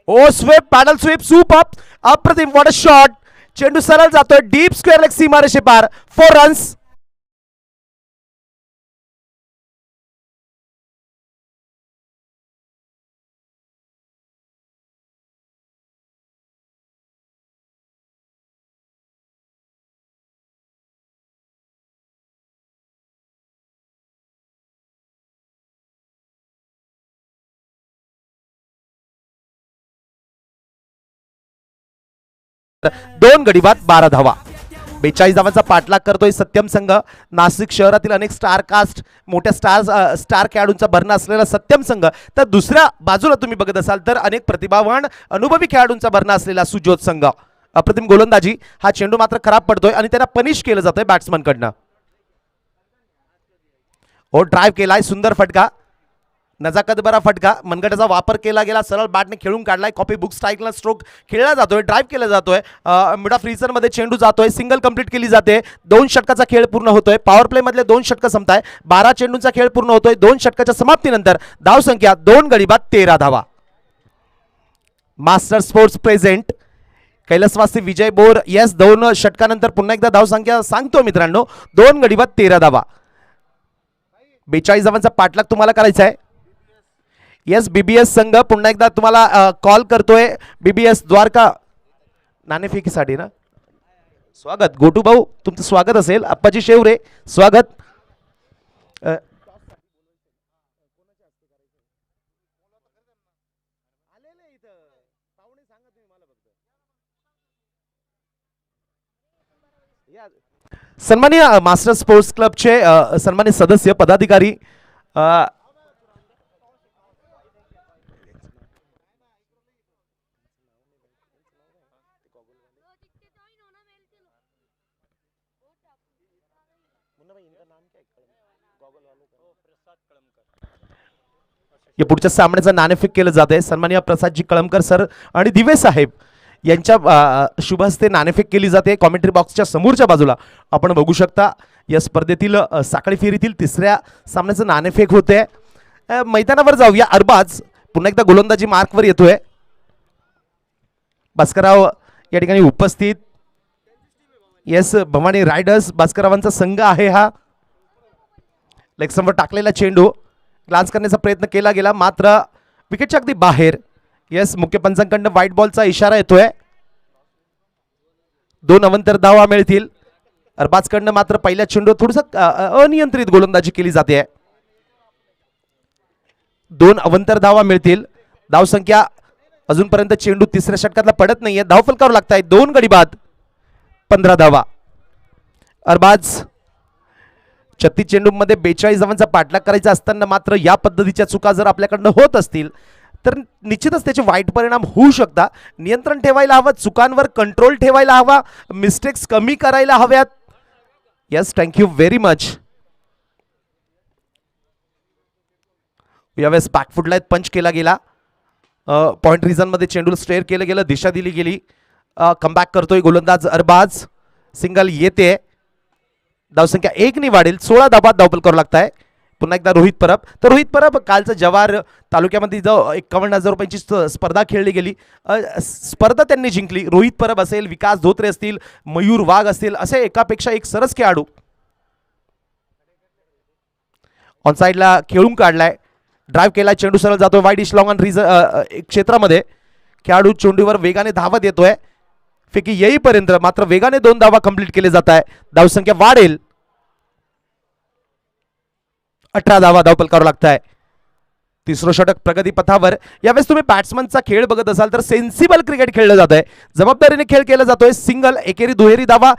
ओ स्वीप, पॅडल स्वीप, सुपर, अप्रतिम, व्हॉट अ शॉट. चेंडू सरळ जातोय डीप स्क्वेअर लेग सीमारेषे पार. 4 रन्स. दोन गडी बाद 12 धावा. 42 धावांचा पाठलाग करतोय सत्यम संघ. नाशिक शहरातील अनेक मोठ्या स्टार खेळाडूंचा भरणा असलेला सत्यम संघ, तर दुसऱ्या बाजूला तुम्ही बघत असाल तर अनेक प्रतिभावान अनुभवी खेळाडूंचा भरणा असलेला सुजोत संघ. अप्रतिम गोलंदाजी. हा चेंडू मात्र खराब पडतोय आणि त्यांना पनिश केलं जातंय बॅट्समन कडनं. हो, ड्राईव्ह केलाय, सुंदर फटका, नजाकत बरा फटका, मनगटाचा वापर केला गेला, सरळ बॅटने खेळून काढलाय. कॉपी बुक स्टाईलला स्ट्रोक खेळला जातोय, ड्राईव्ह केला जातोय. मिड ऑफ रिजन मध्ये चेंडू जातोय, सिंगल कंप्लीट केली जाते. 2 षटकाचा खेळ पूर्ण होतोय. पॉवर प्ले मधले 2 षटक संपताय. 12 चेंडूंचा खेळ पूर्ण होतोय. 2 षटकाच्या समाप्तीनंतर धाव संख्या 2 गडी बाद 13 धावा. मास्टर स्पोर्ट्स प्रेझेंट कैलासवासी विजय बोर. येस, 2 षटकानंतर पुन्हा एकदा धाव संख्या सांगतो मित्रांनो, 2 गडी बाद 13 धावा. 42 धावांचा पाठलाग तुम्हाला करायचा आहे. येस, बीबीएस संघ पुन्हा एकदा तुम्हाला कॉल करतोय. बीबीएस द्वारका नाणेफेकीसाठी ना, स्वागत गोटू भाऊ, तुमचं स्वागत असेल. अप्पाजी शेवरे स्वागत. सन्माननीय मास्टर स्पोर्ट्स क्लबचे सन्माननीय सदस्य पदाधिकारी या पुढच्या सामन्याचं नाणेफेक केलं जात आहे. सन्माननीय प्रसादजी कळमकर सर आणि दिवे साहेब यांच्या शुभ हस्ते नाणेफेक केली जाते. कॉमेंट्री बॉक्सच्या समोरच्या बाजूला आपण बघू शकता या स्पर्धेतील साखळी फेरीतील तिसऱ्या सामन्याचं नाणेफेक होते. मैदानावर जाऊया. अरबाज पुन्हा एकदा गोलंदाजी मार्कवर येतोय. भास्करराव या ठिकाणी उपस्थित. येस, भवानी रायडर्स भास्कररावांचा संघ आहे हा. लेगस्टंपवर टाकलेला चेंडू ग्लान्स करण्याचा प्रयत्न केला गेला, मात्र विकेटच्या अगदी बाहेर. येस, मुख्य पंचांकडनं व्हाईट बॉलचा इशारा येतोय. 2 अवंतर धावा मिळतील. अरबाजकडनं मात्र पहिल्या चेंडू थोडस अनियंत्रित गोलंदाजी केली जाते. 2 अवंतर धावा मिळतील. धावसंख्या अजूनपर्यंत चेंडू तिसऱ्या षटकातला पडत नाहीये. धावफलकावर लागताय 2 गडी बाद, 15 धावा. अरबाज 36 चेंडूमध्ये 42 धावांचा पाठलाग करायचा असताना मात्र या पद्धतीच्या चुका जर आपल्याकडनं होत असतील तर निश्चितच त्याचे वाईट परिणाम होऊ शकतात. नियंत्रण ठेवायला हवं, चुकांवर कंट्रोल ठेवायला हवा, मिस्टेक्स कमी करायला हव्यात. Yes, thank you very much. यावेळेस बॅकफुटला पंच केला गेला. पॉइंट रिझन मध्ये चेंडूला स्टेअर केलं गेलं, दिशा दिली गेली. कमबॅक करतोय गोलंदाज अरबाज. सिंगल येते. धावसंख्या 1 ने वाढेल. 16 धावा धावपल करावं लागताय. पुन्हा एकदा रोहित परब. तर रोहित परब कालचं जवार तालुक्यामध्ये जो 51,000 रुपयांची स्पर्धा खेळली गेली, स्पर्धा त्यांनी जिंकली. रोहित परब असेल, विकास धोत्रे असतील, मयूर वाघ असतील, असे एकापेक्षा एक सरस खेळाडू ऑन साइडला खेळून काढलाय. ड्राईव्ह केला, चेंडू सरळ जातोय वाईड इश लॉंग ऑन क्षेत्रामध्ये. खेळाडू चेंडूवर वेगाने धावत येतोय. फेकी येईपर्यंत मात्र वेगाने 2 धावा कंप्लीट केले जात आहे. धावसंख्या वाढेल. 18 धावा धावपल करावं लागताय. तिसरं षटक प्रगती पथावर. यावेळेस तुम्ही बॅट्समनचा खेळ बघत असाल तर सेन्सिबल क्रिकेट खेळलं जात आहे. जबाबदारीने खेळ केला जातोय. सिंगल, एकेरी, दुहेरी धावा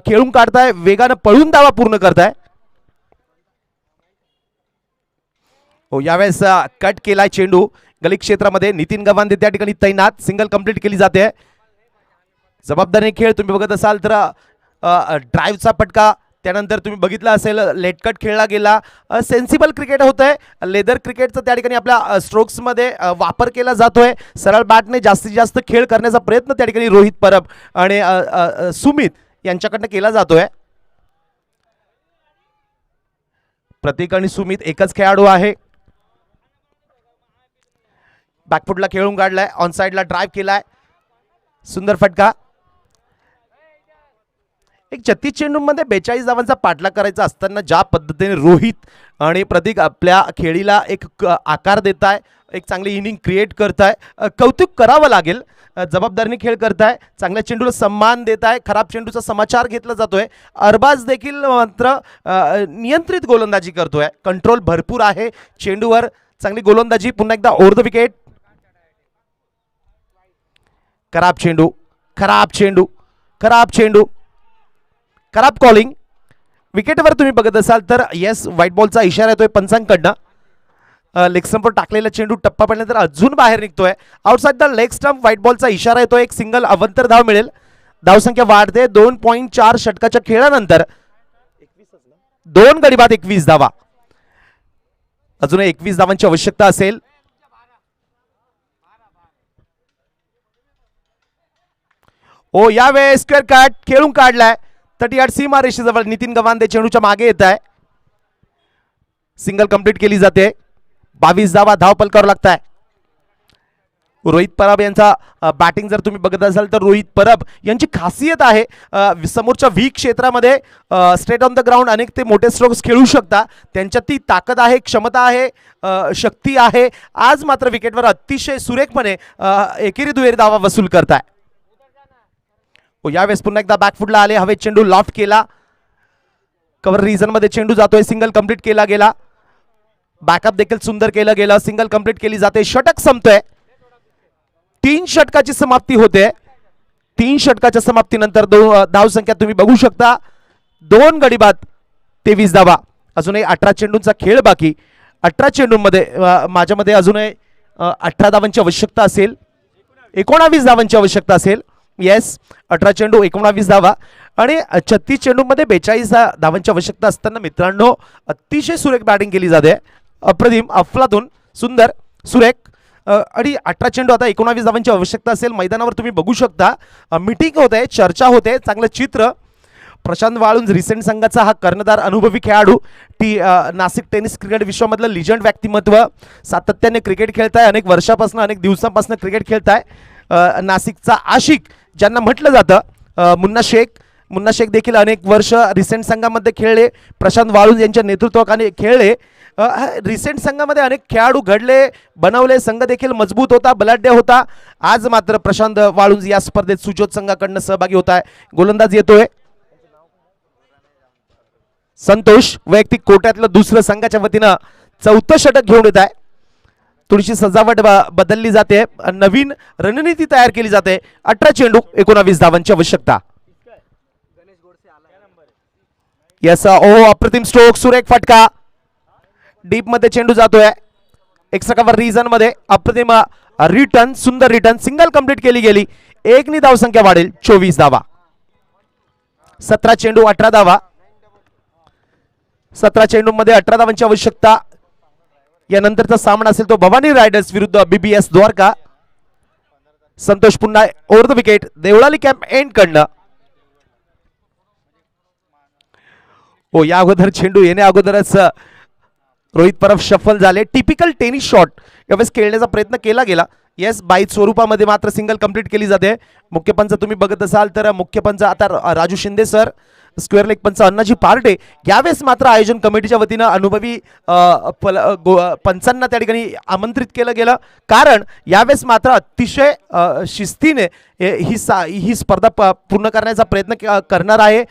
खेळून काढताय. वेगानं पळून धावा पूर्ण करताय. हो, यावेळेस कट केलाय चेंडू गली क्षेत्रामध्ये. नितीन गव्हाणे त्या ठिकाणी तैनात. सिंगल कंप्लीट केली जाते. जबाबदारीने खेळ तुम्ही बघत असाल तर ड्राईव्हचा फटका, त्यानंतर तुम्ही बघितलं असेल लेट कट खेळला गेला. सेन्सिबल क्रिकेट होत आहे. लेदर क्रिकेटचा त्या ठिकाणी आपल्या स्ट्रोक्समध्ये वापर केला जातोय. सरळ बॅटने जास्तीत जास्त खेळ करण्याचा प्रयत्न त्या ठिकाणी रोहित परब आणि सुमित यांच्याकडनं केला जातोय. प्रतीक आणि सुमित एकच खेळाडू आहे. बॅकफुटला खेळून काढलाय. ऑन साइडला ड्राईव्ह केलाय. सुंदर फटका. एक 36 चेंडूमध्ये 42 धावांचा पाठलाग करायचा असताना ज्या पद्धतीने रोहित आणि प्रतीक आपल्या खेळीला एक आकार देताय, एक चांगली इनिंग क्रिएट करताय, कौतुक करावं लागेल. जबाबदारीने खेळ करताय. चांगल्या चेंडूला सम्मान देताय. खराब चेंडूचा समाचार घेतला जातोय. अरबाज देखील मात्र नियंत्रित गोलंदाजी करतोय. कंट्रोल भरपूर आहे चेंडूवर. चांगली गोलंदाजी. पुन्हा एकदा ओव्हर द विकेट. खराब चेंडू, खराब चेंडू, खराब चेंडू, खराब कॉलिंग. विकेटवर तुम्ही बघत असाल तर येस, व्हाईट बॉलचा इशारा येतोय पंचांकडनं. लेग स्टंपवर टाकलेला चेंडू टप्पा पडल्यानंतर अजून बाहेर निघतोय. Outside the leg stump wide बॉलचा इशारा येतोय. एक सिंगल अवंतर धाव मिळेल. धावसंख्या वाढते. 2.4 षटकाच्या खेळानंतर 2 गडी बाद 21 धावा. अजून 21 धावांची आवश्यकता असेल. ओ, यावेळेस स्क्वेअर कट खेळून काढलाय. 30 सीमा रेषेजवळ नितीन गव्हाणे चेंडूच्या मागे येत आहे. सिंगल कंप्लीट केली जाते. 22 धावा धावपल करावं लागताय. रोहित परब यांचा बॅटिंग जर तुम्ही बघत असाल तर रोहित परब यांची खासियत आहे समोरच्या व्ही क्षेत्रामध्ये स्ट्रेट ऑन द ग्राउंड अनेक ते मोठे स्ट्रोक्स खेळू शकता. त्यांच्यात ती ताकद आहे, क्षमता आहे, शक्ती आहे. आज मात्र विकेटवर अतिशय सुरेखपणे एकेरी दुहेरी धावा वसूल करताय. यावेळेस पुन्हा एकदा बॅकफुटला आले. हवे चेंडू लॉफ्ट केला. कव्हर रिजन मध्ये चेंडू जातोय. सिंगल कंप्लीट केला गेला. बॅकअप देखील सुंदर केलं गेलं. सिंगल कंप्लीट केली जाते. षटक संपतोय. 3 षटकाची समाप्ती होते. 3 षटकाच्या समाप्तीनंतर धावसंख्या तुम्ही बघू शकता, 2 गडी बाद 23 धावा. अजूनही 18 चेंडूंचा खेळ बाकी. 18 चेंडूंमध्ये माझ्यामध्ये अजूनही 18 धावांची आवश्यकता असेल, 19 धावांची आवश्यकता असेल. येस, 18 चेंडू 19 धावा आणि 36 चेंडूमध्ये 42 धावांची आवश्यकता असताना मित्रांनो अतिशय सुरेख बॅटिंग केली जाते. अप्रतिम, अफलातून, सुंदर, सुरेख. आणि 18 चेंडू आता 19 धावांची आवश्यकता असेल. मैदानावर तुम्ही बघू शकता मीटिंग होते, चर्चा होते, चांगलं चित्र. प्रशांत वाळुंज रिसेंट संघाचा हा कर्णधार, अनुभवी खेळाडू, नाशिक टेनिस क्रिकेट विश्वामधलं लिजंड व्यक्तिमत्व, सातत्याने क्रिकेट खेळताय, अनेक वर्षापासून, अनेक दिवसांपासून क्रिकेट खेळताय. नाशिकचा आशिक ज्यांना म्हटलं जातं. मुन्ना शेख देखील अनेक वर्ष रिसेंट संघामध्ये खेळले. प्रशांत वाळुंज यांच्या नेतृत्वाखाली खेळले. रिसेंट संघामध्ये अनेक खेळाडू घडले, बनवले, संघ देखील मजबूत होता, बलाढ्य होता. आज मात्र प्रशांत वाळुंज या स्पर्धेत सुजोत संघाकडनं सहभागी होत आहे. गोलंदाज येतोय संतोष, वैयक्तिक कोट्यातलं दुसरं संघाच्या वतीनं 4थं षटक घेऊन येत आहे. थोडीशी सजावट बदलली जाते, नवीन रणनीती तयार केली जाते. 18 चेंडू 19 धावांची आवश्यकता. यस, ओ अप्रतिम स्ट्रोक, सुरेख फटका, डीप मध्ये चेंडू जातोय. एक्स्ट्रा रिजन मध्ये अप्रतिम रिटर्न, सुंदर रिटर्न, सिंगल कंप्लीट केली गेली. 1 धावसंख्या वाढेल, 24 धावा. 17 चेंडू 18 धावा. 17 चेंडूमध्ये 18 धावांची आवश्यकता. यानंतरचा सामना असेल तो भवानी रायडर्स विरुद्ध BBS द्वारका. संतोष पुन्हा over the wicket, Devlali camp end कडनं. ओ, या अगोदर चेंडू येण्या अगोदरच रोहित परब शफल झाले. टिपिकल टेनिस शॉट यावेळेस खेळण्याचा प्रयत्न केला गेला. येस, बाईट स्वरूपामध्ये मात्र सिंगल कंप्लीट केली जाते. मुख्यपंच तुम्ही बघत असाल तर मुख्यपंच आता Raju Shinde sir, square leg पंच अण्णाजी पार्टे. यावेळेस मात्र आयोजन कमिटीच्या वतीनं अनुभवी पंचांना त्या ठिकाणी आमंत्रित केलं गेलं, कारण यावेळेस मात्र अतिशय शिस्तीने ही स्पर्धा पूर्ण करण्याचा प्रयत्न करणार आहे.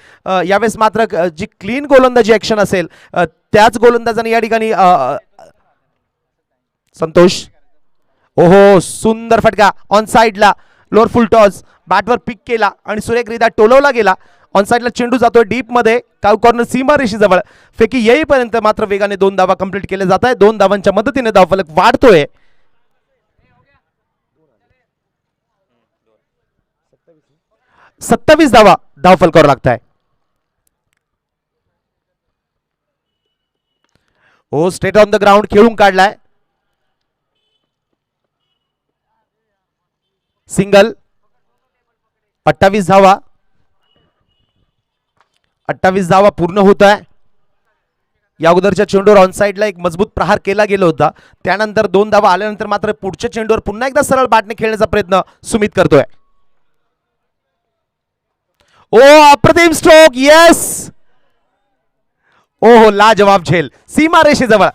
यावेळेस मात्र जी क्लीन गोलंदाजी ॲक्शन असेल त्याच गोलंदाजाने या ठिकाणी संतोष, ओहो, सुंदर फटका ऑन साइडला, लोअर फुल टॉस, बॅटवर पिक केला आणि सुरेखरित्या टोलवला गेला. ऑन साइडला चेंडू जातोय डीप मध्ये, काव कॉर्नर सीमा रेषेजवळ. फेकी येईपर्यंत मात्र वेगाने 2 धावा कंप्लीट केले जात आहे. 2 धावांच्या मदतीने धावफलक वाढतोय. 27 धावा धावफलकावर लागताय. हो, स्ट्रेट ऑन द ग्राउंड खेळून काढलाय. सिंगल, 28 धावा. 28 धावा पूर्ण होत आहे. या अगोदरच्या चेंडूवर ऑन साइडला एक मजबूत प्रहार केला गेला होता. त्यानंतर 2 धावा आल्यानंतर मात्र पुढच्या चेंडूवर पुन्हा एकदा सरळ बॅटने खेळण्याचा प्रयत्न सुमित करतोय. ओ, अप्रतिम स्ट्रोक, येस, ओहो, लाजवाब झेल सीमा रेषेजवळ.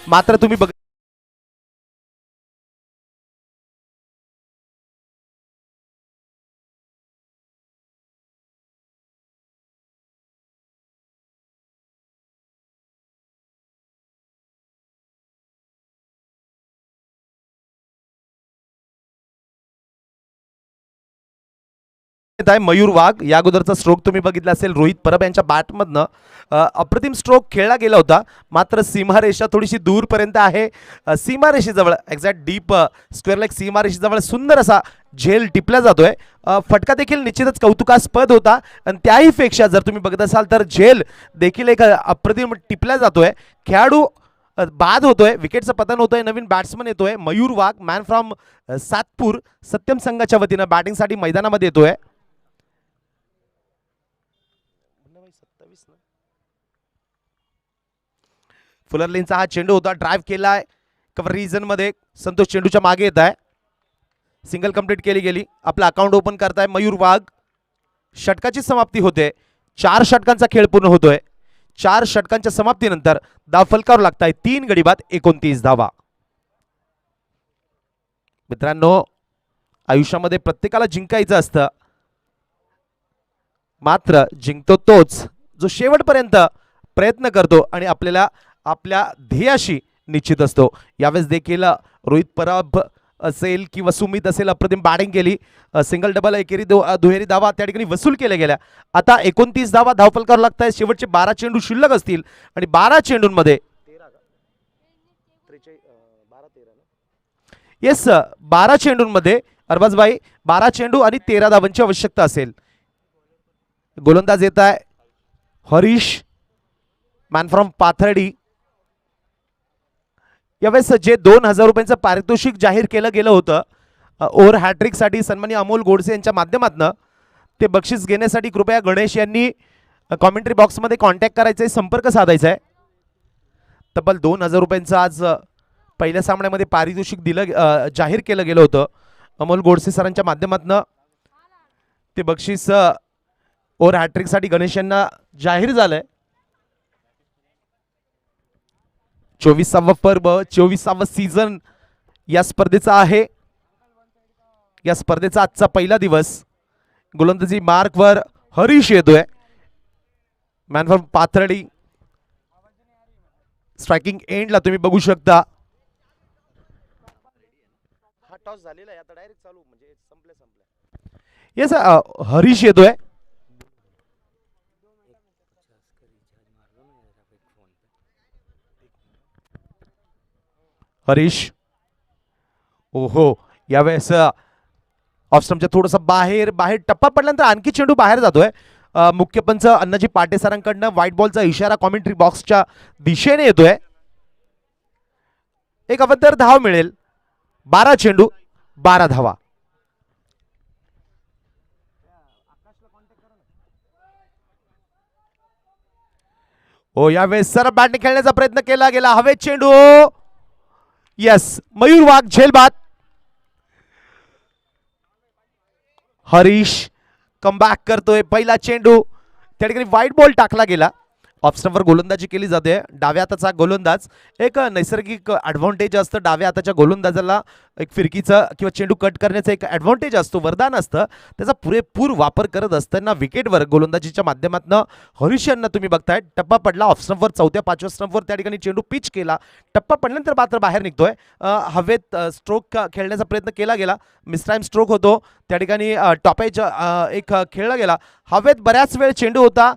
मात्र तुम्ही बघ, मयूर वाघ. या अगोदरचा स्ट्रोक तुम्ही बघितला असेल, रोहित परब यांच्या बॅटमधनं अप्रतिम स्ट्रोक खेळला गेला होता. मात्र सीमारेषा थोडीशी दूरपर्यंत आहे. सीमारेषेजवळ एक्झॅक्ट डीप स्क्वेअर लेग सीमारेषेजवळ सुंदर असा झेल टिपला जातोय. फटका देखील निश्चितच कौतुकास्पद होता आणि त्याहीपेक्षा जर तुम्ही बघत असाल तर झेल देखील एक अप्रतिम टिपला जातोय. खेळाडू बाद होतोय, विकेटचं पतन होतोय, नवीन बॅट्समन येतोय. मयूर वाघ, मॅन फ्रॉम सातपूर सत्यम संघाच्या वतीनं बॅटिंगसाठी मैदानामध्ये येतोय. फुलर लेनचा हा चेंडू होता, ड्राइव्ह केलाय कव्हर रिजन मध्ये. संतोष चेंडूच्या मागे येत आहे. सिंगल कंप्लीट केली गेली. आपलं अकाउंट ओपन करताय मयूर वाघ. षटकाची समाप्ती होते. 4 षटकांचा खेळ पूर्ण होतोय. 4 षटकांच्या समाप्तीनंतर धाव फलकावर लागताय 3 गडी बाद 29 धावा. मित्रांनो, आयुष्यामध्ये प्रत्येकाला जिंकायचं असतं, मात्र जिंकतो तोच जो शेवटपर्यंत प्रयत्न करतो आणि आपल्याला आपल्या ध्येयाशी निश्चित असतो. यावेळेस देखील रोहित परब असेल किंवा सुमित असेल, अप्रतिम बॅटिंग केली. सिंगल डबल एकेरी दुहेरी धावा त्या ठिकाणी वसूल केल्या गेल्या. आता 29 धावा धावफलकावर लागत आहेत. शेवटचे 12 चेंडू शिल्लक असतील आणि 12 चेंडूंमध्ये येस 12 चेंडूंमध्ये अरबाजबाई 12 चेंडू आणि 13 धावांची आवश्यकता असेल. गोलंदाज येत आहे हरीश, मॅन फ्रॉम पाथर्डी. यावेळेस जे 2000 रुपयांचं पारितोषिक जाहीर केलं गेलं होतं ओव्हर हॅट्रिक साठी सन्माननीय अमोल गोडसे यांच्या माध्यमातून, ते बक्षीस घेण्यासाठी कृपया गणेश यांनी कॉमेंट्री बॉक्समध्ये कॉन्टॅक्ट करायचं आहे, संपर्क साधायचा आहे. तब्बल 2000 रुपयांचं आज पहिल्या सामन्यामध्ये पारितोषिक जाहीर केलं गेलं होतं अमोल गोडसे सरांच्या माध्यमातून. ते बक्षीस ओव्हर हॅट्रिक साठी गणेश यांना जाहीर झालंय. 24वा पर्व, 24वा सीझन या स्पर्धेचा आहे. या स्पर्धेचा आजचा पहिला दिवस. गोलंदाजी मार्कवर हरीश येतोय, मॅन फ्रॉम पाथर्डी. स्ट्रायकिंग एंडला तुम्ही बघू शकता. हा टॉस झालेला आहे, आता डायरेक्ट चालू म्हणजे संपले. येस हरीश येतोय. हरीश, ओहो, यावेळेस ऑफस्टमच्या थोडंसं बाहेर टप्पा पडल्यानंतर आणखी चेंडू बाहेर जातोय. मुख्य पंच अण्णाजी पाटे सरांकडनं व्हाईट बॉलचा इशारा कॉमेंट्री बॉक्सच्या दिशेने येतोय. एक अवतर धाव मिळेल. 12 चेंडू 12 धावा. हो, यावेळेस सरळ बॅटने खेळण्याचा प्रयत्न केला गेला. हवेत चेंडू. यस, मयूर वाघ झेलबाद. हरीश कमबॅक करतोय. पहिला चेंडू त्या ठिकाणी व्हाईट बॉल टाकला गेला. ऑफस्टमवर गोलंदाजी केली जाते. डाव्या हाताचा गोलंदाज, एक नैसर्गिक ॲडव्हान्टेज असतं डाव्या हाताच्या गोलंदाजाला. एक फिरकीचं किंवा चेंडू कट करण्याचा एक ॲडव्हान्टेज असतो, वरदान असतं. त्याचा पुरेपूर वापर करत असताना विकेटवर गोलंदाजीच्या माध्यमातून हरीश यांना तुम्ही बघताय. टप्पा पडला ऑफस्टमवर, 4थ्या-5व्या स्टंपवर त्या ठिकाणी चेंडू पिच केला. टप्पा पडल्यानंतर मात्र बाहेर निघतोय. हवेत स्ट्रोक खेळण्याचा प्रयत्न केला गेला. मिसटाईम स्ट्रोक होतो त्या ठिकाणी. टॉपेज एक खेळला गेला. हवेत बऱ्याच वेळ चेंडू होता.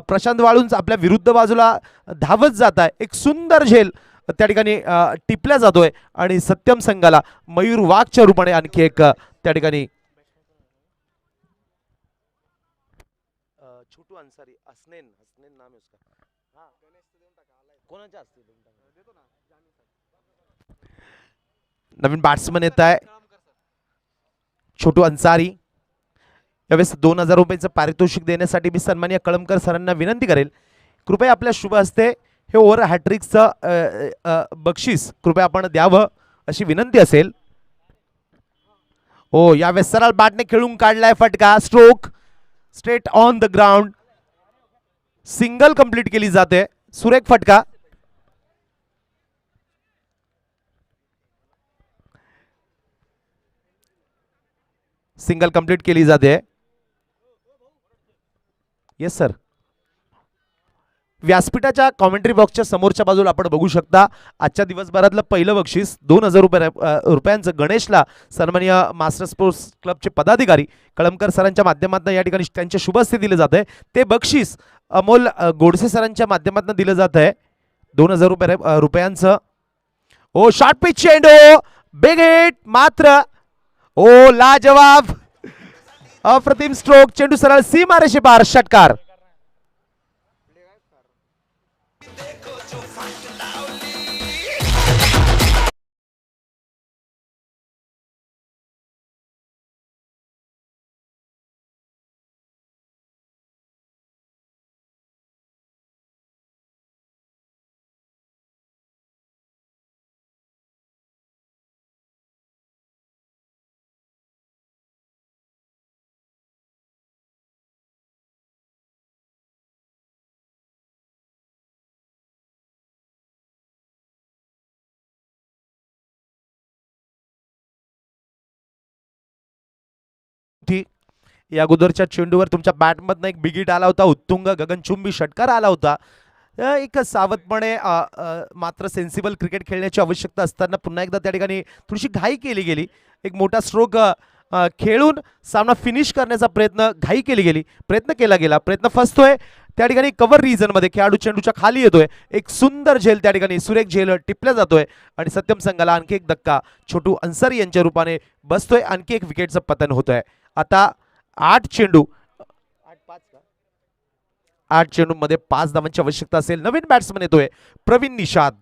प्रशांत वाळुंज आपल्या विरुद्ध बाजूला धावत जात आहे. एक सुंदर झेल त्या ठिकाणी टिपल्या जातोय आणि सत्यम संघाला मयूर वाघच्या रूपाने आणखी एक त्या ठिकाणी छोटू अन्सारी हसनैन नाम है उसका. हां, कोणाच्या असते देतो ना. नवीन बॅट्समन येत आहे छोटू अन्सारी. यावेळेस 2000 रुपयांचं पारितोषिक देण्यासाठी मी सन्माननीय कळमकर सरांना विनंती करेल, कृपया आपल्या शुभ हस्ते हे ओव्हर हॅट्रिकचं बक्षीस कृपया आपण द्यावं अशी विनंती असेल. हो, यावेळेस सरळ बॅटने खेळून काढलाय फटका. Stroke straight on the ground. Single complete केली जाते. सुरेख फटका. सिंगल कंप्लीट केली जाते. Yes sir. व्यासपीठाच्या कॉमेंट्री बॉक्सच्या समोरच्या बाजूला आपण बघू शकता आजच्या दिवसभरातलं पहिलं बक्षीस 2000 रुपयांचं गणेशला सन्माननीय मास्टर स्पोर्ट्स क्लबचे पदाधिकारी कळमकर सरांच्या माध्यमातून या ठिकाणी त्यांच्या शुभ हस्ते दिलं जात आहे. ते बक्षीस अमोल गोडसे सरांच्या माध्यमातून दिलं जात आहे 2000 रुपयांचं. ओ शॉर्ट पिच चेंडू, बिग हिट, मात्र ओ लाजवाब अप्रतिम स्ट्रोक. चेंडू सरळ सीमारेषे पार. षटकार. या अगोदरच्या चेंडूवर तुमच्या बॅटमधनं एक बिगिट आला होता, उत्तुंग गगनचुंबी षटकार आला होता. एक सावधपणे मात्र सेन्सिबल क्रिकेट खेळण्याची आवश्यकता असताना पुन्हा एकदा त्या ठिकाणी थोडीशी घाई केली गेली. एक मोठा स्ट्रोक खेळून सामना फिनिश करण्याचा घाई केली गेली, प्रयत्न केला गेला, प्रयत्न फसतोय त्या ठिकाणी. कव्हर रिजनमध्ये खेळाडू चेंडूच्या खाली येतोय, एक सुंदर झेल त्या ठिकाणी सुरेख झेल टिपल्या जातोय आणि सत्यम संघाला आणखी एक धक्का छोटू अन्सारी यांच्या रूपाने बसतोय. आणखी एक विकेटचं पतन होतंय. आता 8 चेंडू 8 चेंडूमध्ये 5 धावांची आवश्यकता असेल. नवीन बॅट्समन येतोय प्रवीण निषाद.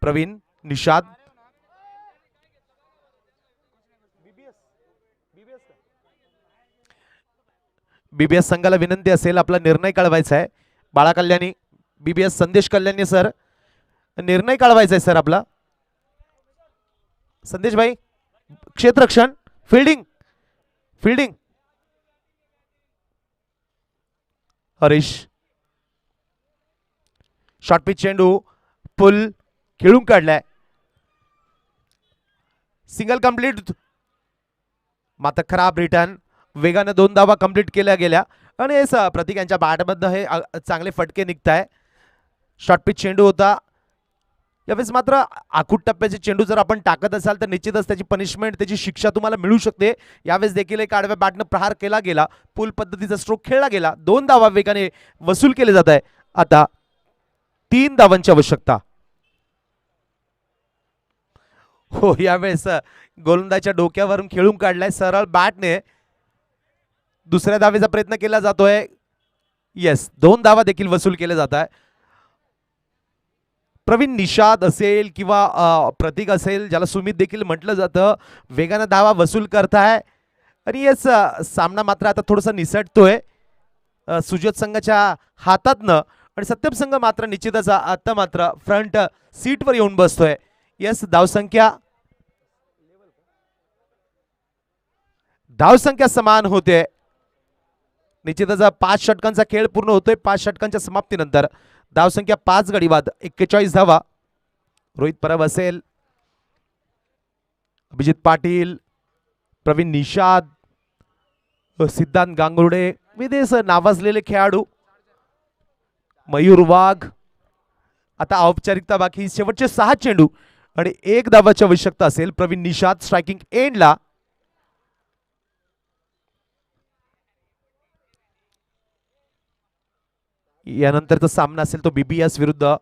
प्रवीण निषाद बीबीएस संघाला विनंती असेल आपला निर्णय कळवायचा आहे. बाळा कल्याणी, बीबीएस संदेश कल्याणी सर, निर्णय कळवायचा आहे सर आपला. संदेश भाई, क्षेत्ररक्षण, fielding fielding. Harish, short pitch चेंडू पुल खेळून काढलाय, सिंगल कंप्लीट. मात्र खराब रिटर्न, वेगाने 2 धावा कंप्लीट केल्या गेल्या आणि प्रतीक यांच्या बॅटमधनं हे चांगले फटके निघताय. शॉर्ट पिच चेंडू होता यावेळेस. मात्र आखूट टप्प्याचे चेंडू जर आपण टाकत असाल तर निश्चितच त्याची पनिशमेंट, त्याची शिक्षा तुम्हाला मिळू शकते. यावेळेस देखील एक आडव्या बॅटनं प्रहार केला गेला, पुल पद्धतीचा स्ट्रोक खेळला गेला, 2 धावा वेगाने वसूल केले जात आहे. आता 3 धावांची आवश्यकता. हो, यावेळेस गोलंदाजाच्या डोक्यावरून खेळून काढलाय सरळ बॅटने. दुसऱ्या धावेचा प्रयत्न केला जातोय. येस, 2 धावा देखील वसूल केले जात आहे. प्रवीण निषाद असेल किंवा प्रतीक असेल, ज्याला सुमित देखील म्हटलं जातं, वेगाने धावा वसूल करताय आणि येस सामना मात्र आता थोडासा निसटतोय सुजत संघाच्या हातातनं आणि सत्यम संघ मात्र निश्चितच आता मात्र फ्रंट सीटवर येऊन बसतोय. येस, धावसंख्या समान होते. निश्चितच 5 षटकांचा खेळ पूर्ण होतोय. 5 षटकांच्या समाप्तीनंतर धावसंख्या 5 गडी बाद, 41 धावा. रोहित परब असेल, अभिजित पाटील, प्रवीण निषाद, सिद्धांत गांगुर्डे, विदेश नावाजलेले खेळाडू, मयूर वाघ. आता औपचारिकता बाकी, शेवटचे 6 चेंडू आणि 1 धावाची आवश्यकता असेल. प्रवीण निषाद स्ट्रायकिंग एंडला. यानंतरचा सामना असेल तो बीबीएस विरुद्ध.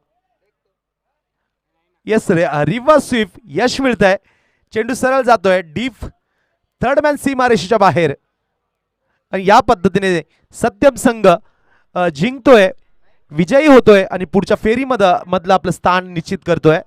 यस रे, रिव्हर्स स्वीप यश मिळत आहे. चेंडू सरळ जातोय डीप थर्ड मॅन सीमारेषेच्या बाहेर आणि या पद्धतीने सत्यम संघ जिंकतोय, विजयी होतोय आणि पुढच्या फेरीमध्ये मधलं आपलं स्थान निश्चित करतोय.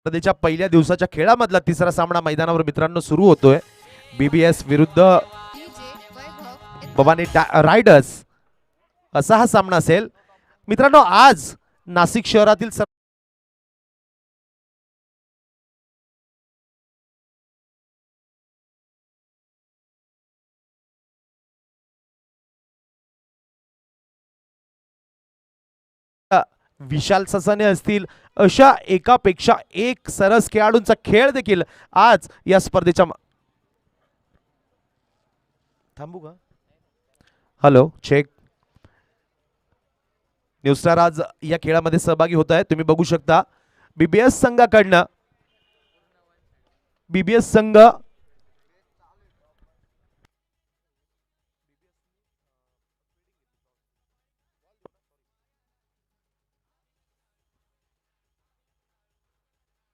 स्पर्धेच्या पहिल्या दिवसाच्या खेळामधला तिसरा सामना मैदानावर मित्रांनो सुरू होतोय. बीबीएस विरुद्ध भवानी रायडर्स असा हा सामना असेल मित्रांनो. आज नाशिक शहरातील विशाल ससाने असतील, अशा एकापेक्षा एक सरस खेळाडूंचा खेळ देखील आज या स्पर्धेच्या. थांबू का? Hello check. न्यूस्टार आज या खेळामध्ये सहभागी होत आहे. तुम्ही बघू शकता बीबीएस संघाकडनं, बीबीएस संघ